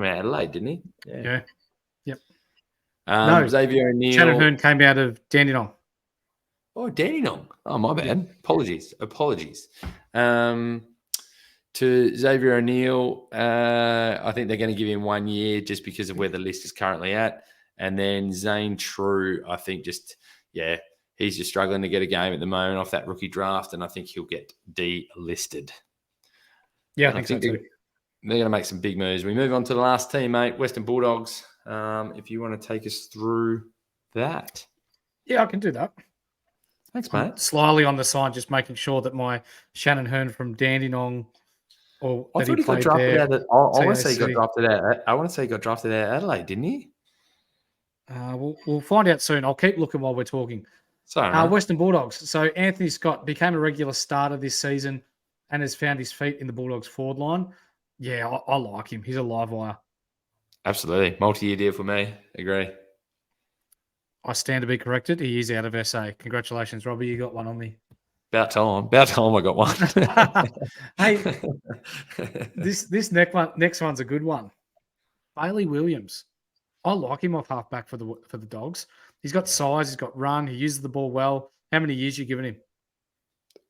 Speaker 2: out of Adelaide, didn't he?
Speaker 3: Yeah. Yep.
Speaker 2: No, Xavier O'Neill.
Speaker 3: Shannon Hearn came out of Dandenong.
Speaker 2: Oh, Dandenong. Oh, my bad. Apologies. To Xavier O'Neill, I think they're going to give him 1 year just because of where the list is currently at. And then Zane True, I think he's just struggling to get a game at the moment off that rookie draft, and I think he'll get delisted.
Speaker 3: Yeah, I think so too.
Speaker 2: They're going to make some big moves. We move on to the last team, mate, Western Bulldogs. If you want to take us through that.
Speaker 3: Yeah, I can do that.
Speaker 2: Thanks, mate.
Speaker 3: Slyly on the side, just making sure that my Shannon Hearn from Dandenong, or
Speaker 2: I thought he got drafted out. I want to say he got drafted out. I want to say he got drafted out of Adelaide, didn't he?
Speaker 3: We'll find out soon. I'll keep looking while we're talking.
Speaker 2: Sorry,
Speaker 3: Western Bulldogs. So Anthony Scott became a regular starter this season and has found his feet in the Bulldogs forward line. Yeah, I like him. He's a live wire.
Speaker 2: Absolutely. Multi-year deal for me. Agree.
Speaker 3: I stand to be corrected. He is out of SA. Congratulations, Robbie. You got one on me.
Speaker 2: About time I got one.
Speaker 3: Hey, this next one's a good one. Bailey Williams. I like him off halfback for the Dogs. He's got size. He's got run. He uses the ball well. How many years are you giving him?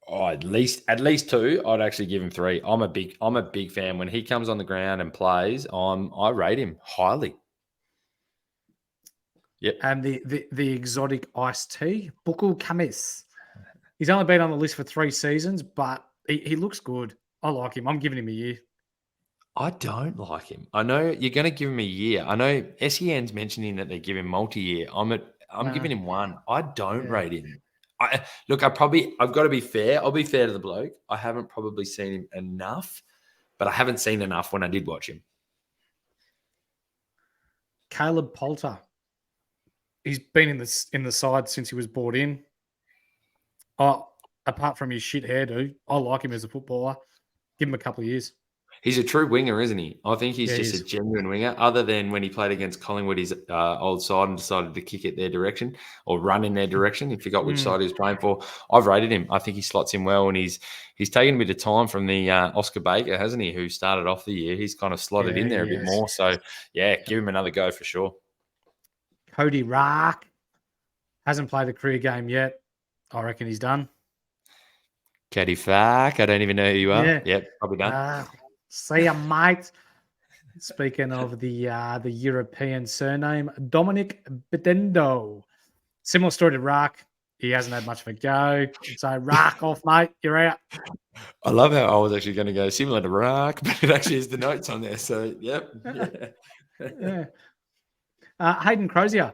Speaker 2: Oh, at least 2. I'd actually give him 3. I'm a big fan. When he comes on the ground and plays, I rate him highly. Yep.
Speaker 3: And the exotic iced tea, Bukul Kamis. He's only been on the list for 3 seasons, but he looks good. I like him. I'm giving him a year.
Speaker 2: I don't like him. I know you're going to give him a year. I know SEN's mentioning that they give him multi-year. I'm giving him 1. I don't rate him. I've got to be fair. I'll be fair to the bloke. I haven't probably seen him enough, but I haven't seen enough when I did watch him.
Speaker 3: Caleb Poulter. He's been in the side since he was brought in. Oh, apart from his shit hairdo, I like him as a footballer. Give him a couple of years.
Speaker 2: He's a true winger, isn't he? I think he's just
Speaker 3: he
Speaker 2: a genuine winger, other than when he played against Collingwood, his old side, and decided to kick it their direction or run in their direction. He forgot which side he was playing for. I've rated him. I think he slots in well, and he's taken a bit of time from the Oscar Baker, hasn't he, who started off the year. He's kind of slotted in there a bit more. So, give him another go for sure.
Speaker 3: Cody Rock hasn't played a career game yet. I reckon he's done.
Speaker 2: Caddy Fark, I don't even know who you are.
Speaker 3: Yeah.
Speaker 2: Yep, probably done.
Speaker 3: See ya, mate. Speaking of the European surname, Dominic Bedendo. Similar story to Rock. He hasn't had much of a go. So Rock off, mate. You're out.
Speaker 2: I love how I was actually going to go similar to Rock, but it actually is the notes on there. So, yep.
Speaker 3: Yeah. Hayden Crozier,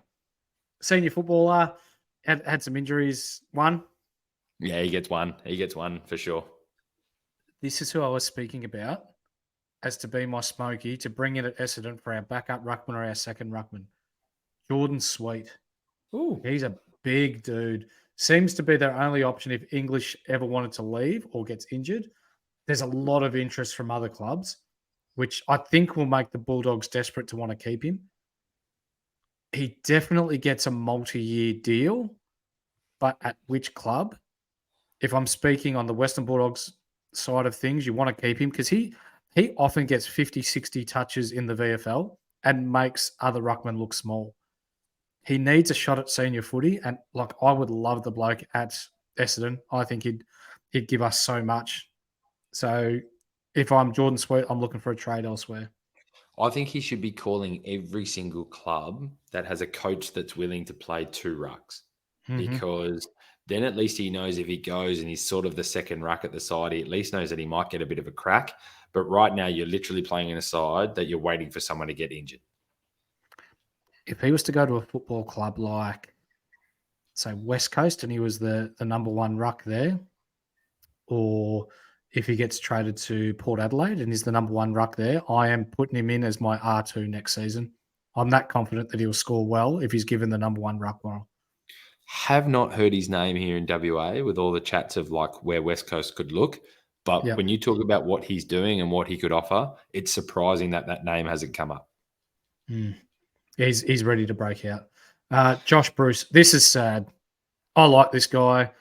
Speaker 3: senior footballer, had some injuries. One.
Speaker 2: Yeah, he gets one. He gets one for sure.
Speaker 3: This is who I was speaking about as to be my smoky to bring in at Essendon for our backup ruckman or our second ruckman. Jordan Sweet.
Speaker 2: Ooh.
Speaker 3: He's a big dude. Seems to be their only option if English ever wanted to leave or gets injured. There's a lot of interest from other clubs, which I think will make the Bulldogs desperate to want to keep him. He definitely gets a multi-year deal, but at which club? If I'm speaking on the Western Bulldogs side of things, you want to keep him because he often gets 50, 60 touches in the VFL and makes other ruckmen look small. He needs a shot at senior footy, and I would love the bloke at Essendon. I think he'd give us so much. So if I'm Jordan Sweet, I'm looking for a trade elsewhere.
Speaker 2: I think he should be calling every single club that has a coach that's willing to play two rucks, because then at least he knows if he goes and he's sort of the second ruck at the side, he at least knows that he might get a bit of a crack. But right now you're literally playing in a side that you're waiting for someone to get injured.
Speaker 3: If he was to go to a football club like, say, West Coast and he was the number one ruck there, or if he gets traded to Port Adelaide and is the number one ruck there, I am putting him in as my R2 next season. I'm that confident that he'll score well if he's given the number one ruck role.
Speaker 2: Have not heard his name here in WA with all the chats of where West Coast could look. But when you talk about what he's doing and what he could offer, it's surprising that name hasn't come up.
Speaker 3: He's ready to break out. Josh Bruce, this is sad. I like this guy.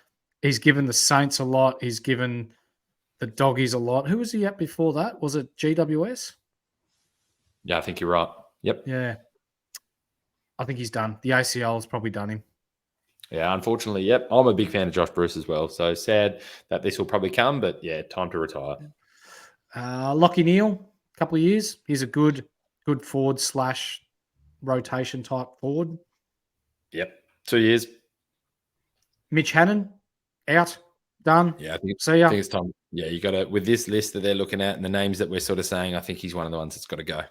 Speaker 3: He's given the Saints a lot. He's given the Doggies a lot. Who was he at before that? Was it GWS?
Speaker 2: Yeah, I think you're right. Yep.
Speaker 3: Yeah. I think he's done. The ACL has probably done him.
Speaker 2: Yeah, unfortunately, yep. I'm a big fan of Josh Bruce as well. So sad that this will probably come, but yeah, time to retire.
Speaker 3: Lockie Neal, a couple of years. He's a good forward / rotation type forward.
Speaker 2: Yep. 2 years.
Speaker 3: Mitch Hannon, out, done.
Speaker 2: Yeah,
Speaker 3: See ya.
Speaker 2: I think it's time. Yeah, you got to, with this list that they're looking at and the names that we're sort of saying, I think he's one of the ones that's got to go.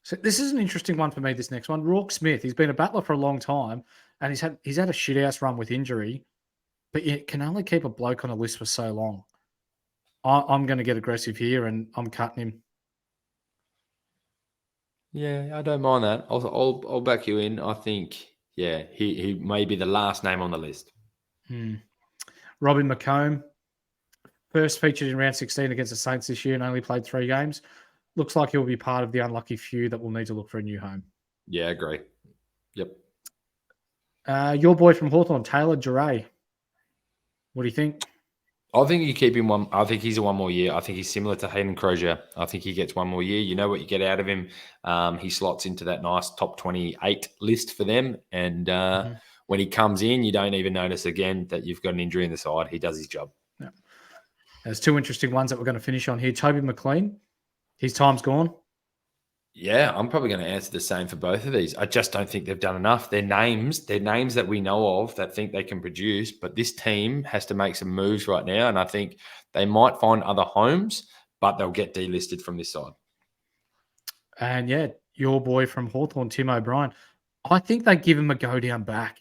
Speaker 3: So this is an interesting one for me, this next one. Rourke Smith, he's been a battler for a long time, and he's had a shithouse run with injury, but you can only keep a bloke on a list for so long. I'm going to get aggressive here, and I'm cutting him.
Speaker 2: Yeah, I don't mind that. I'll back you in. I think, yeah, he may be the last name on the list.
Speaker 3: Robin McComb, first featured in round 16 against the Saints this year and only played 3 games. Looks like he'll be part of the unlucky few that will need to look for a new home.
Speaker 2: Yeah, I agree. Yep.
Speaker 3: Your boy from Hawthorn, Taylor Duray. What do you think?
Speaker 2: I think you keep him one. I think he's a 1 more year. I think he's similar to Hayden Crozier. I think he gets 1 more year. You know what you get out of him. He slots into that nice top 28 list for them. And when he comes in, you don't even notice again that you've got an injury in the side. He does his job.
Speaker 3: Yeah. There's 2 interesting ones that we're going to finish on here. Toby McLean, his time's gone.
Speaker 2: Yeah, I'm probably going to answer the same for both of these. I just don't think they've done enough. They're names that we know of that think they can produce, but this team has to make some moves right now, and I think they might find other homes, but they'll get delisted from this side.
Speaker 3: And yeah, your boy from Hawthorn, Tim O'Brien. I think they give him a go down back.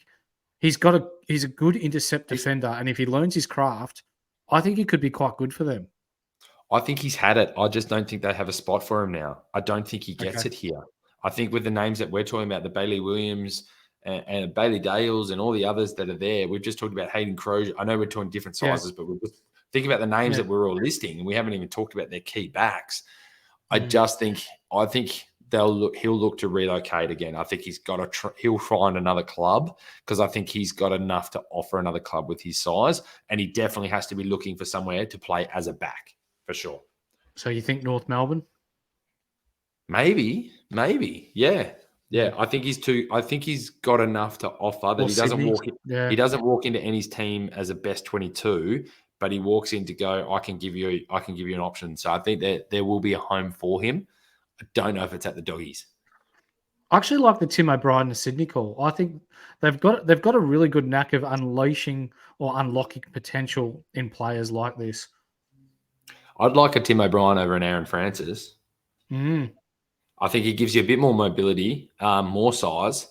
Speaker 3: He's got he's a good intercept defender, and if he learns his craft, I think he could be quite good for them.
Speaker 2: I think he's had it. I just don't think they have a spot for him now. I don't think he gets it here. I think with the names that we're talking about, the Bailey Williams and Bailey Dales and all the others that are there, we've just talked about Hayden Crozier. I know we're talking different sizes, but we're just thinking about the names that we're all listing, and we haven't even talked about their key backs. I think he'll look to relocate again. I think he'll find another club because I think he's got enough to offer another club with his size, and he definitely has to be looking for somewhere to play as a back for sure.
Speaker 3: So you think North Melbourne?
Speaker 2: Maybe, yeah. I think he's got enough to offer that he doesn't walk in.
Speaker 3: Yeah.
Speaker 2: He doesn't walk into Annie's team as a best 22, but he walks in to go, I can give you an option. So I think that there will be a home for him. I don't know if it's at the Doggies.
Speaker 3: I actually like the Tim O'Brien and Sydney call. I think they've got a really good knack of unleashing or unlocking potential in players like this.
Speaker 2: I'd like a Tim O'Brien over an Aaron Francis. I think he gives you a bit more mobility, more size.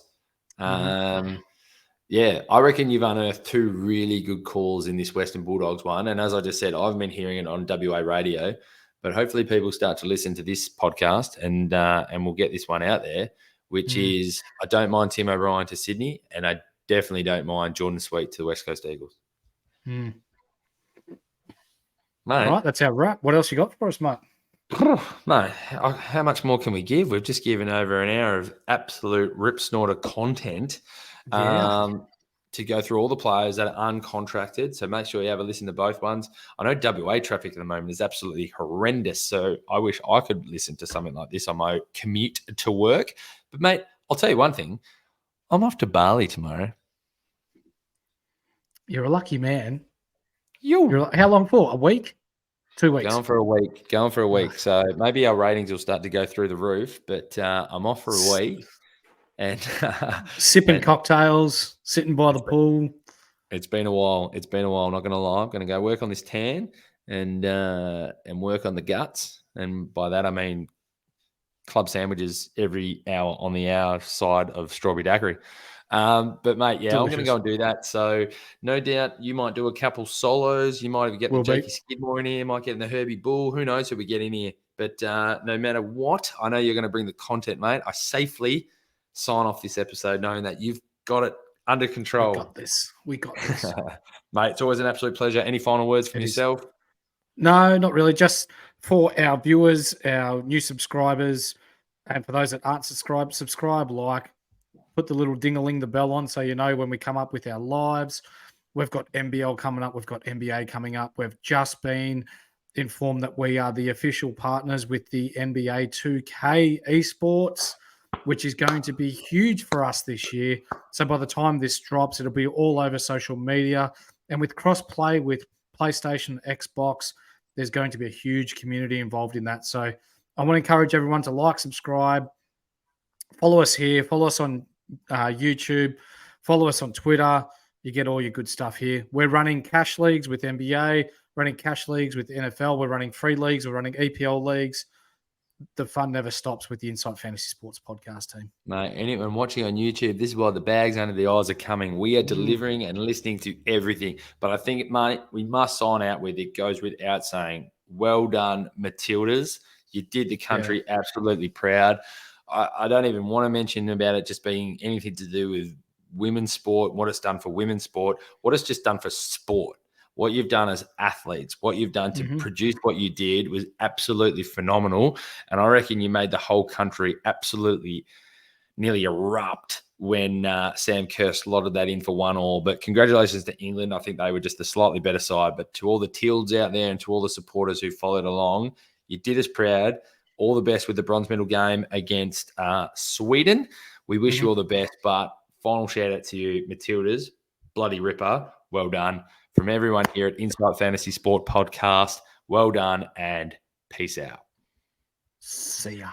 Speaker 2: Yeah, I reckon you've unearthed two really good calls in this Western Bulldogs one. And as I just said, I've been hearing it on WA radio, but hopefully people start to listen to this podcast and we'll get this one out there, which is I don't mind Tim O'Brien to Sydney, and I definitely don't mind Jordan Sweet to the West Coast Eagles.
Speaker 3: Mate.
Speaker 2: All
Speaker 3: right, that's our wrap. What else you got for us, mate?
Speaker 2: No, how much more can we give? We've just given over an hour of absolute rip snorter content to go through all the players that are uncontracted. So make sure you have a listen to both ones. I know WA traffic at the moment is absolutely horrendous. So I wish I could listen to something like this on my commute to work. But mate, I'll tell you one thing. I'm off to Bali tomorrow.
Speaker 3: You're a lucky man.
Speaker 2: You're
Speaker 3: how long for? A week? 2 weeks?
Speaker 2: Going for a week. So maybe our ratings will start to go through the roof, but I'm off for a week. And
Speaker 3: sipping cocktails, sitting by the pool.
Speaker 2: It's been a while. I'm not going to lie. I'm going to go work on this tan and work on the guts. And by that, I mean club sandwiches every hour on the hour side of strawberry daiquiri. But mate,
Speaker 3: Delicious.
Speaker 2: I'm going to go and do that. So no doubt you might do a couple solos. You might even get the Jakey Skidmore in here, might get in the Herbie Bull. Who knows who we get in here? But no matter what, I know you're going to bring the content, mate. I safely sign off this episode knowing that you've got it under control.
Speaker 3: We got this.
Speaker 2: Mate, it's always an absolute pleasure. Any final words from yourself?
Speaker 3: No, not really. Just for our viewers, our new subscribers, and for those that aren't subscribe, like, put the little ding-a-ling, the bell on, so you know when we come up with our lives. We've got NBL coming up. We've got NBA coming up. We've just been informed that we are the official partners with the NBA 2K esports, which is going to be huge for us this year. So by the time this drops, it'll be all over social media. And with cross-play with PlayStation, Xbox, there's going to be a huge community involved in that. So I want to encourage everyone to like, subscribe, follow us here, follow us on YouTube, follow us on Twitter. You get all your good stuff here. We're running cash leagues with NBA, running cash leagues with NFL. We're running free leagues. We're running EPL leagues. The fun never stops with the Insight Fantasy Sports podcast team.
Speaker 2: Mate, anyone watching on YouTube, this is why the bags under the eyes are coming. We are delivering and listening to everything. But I think, mate, we must sign out with it goes without saying, well done, Matildas. You did the country absolutely proud. I don't even want to mention about it just being anything to do with women's sport, what it's done for women's sport, what it's just done for sport. What you've done as athletes, what you've done to produce what you did was absolutely phenomenal. And I reckon you made the whole country absolutely nearly erupt when Sam Kerr slotted that in for 1-1. But congratulations to England. I think they were just the slightly better side. But to all the Tilds out there and to all the supporters who followed along, you did us proud. All the best with the bronze medal game against Sweden. We wish you all the best. But final shout out to you, Matildas. Bloody ripper. Well done. From everyone here at Insight Fantasy Sport Podcast, well done and peace out.
Speaker 3: See ya.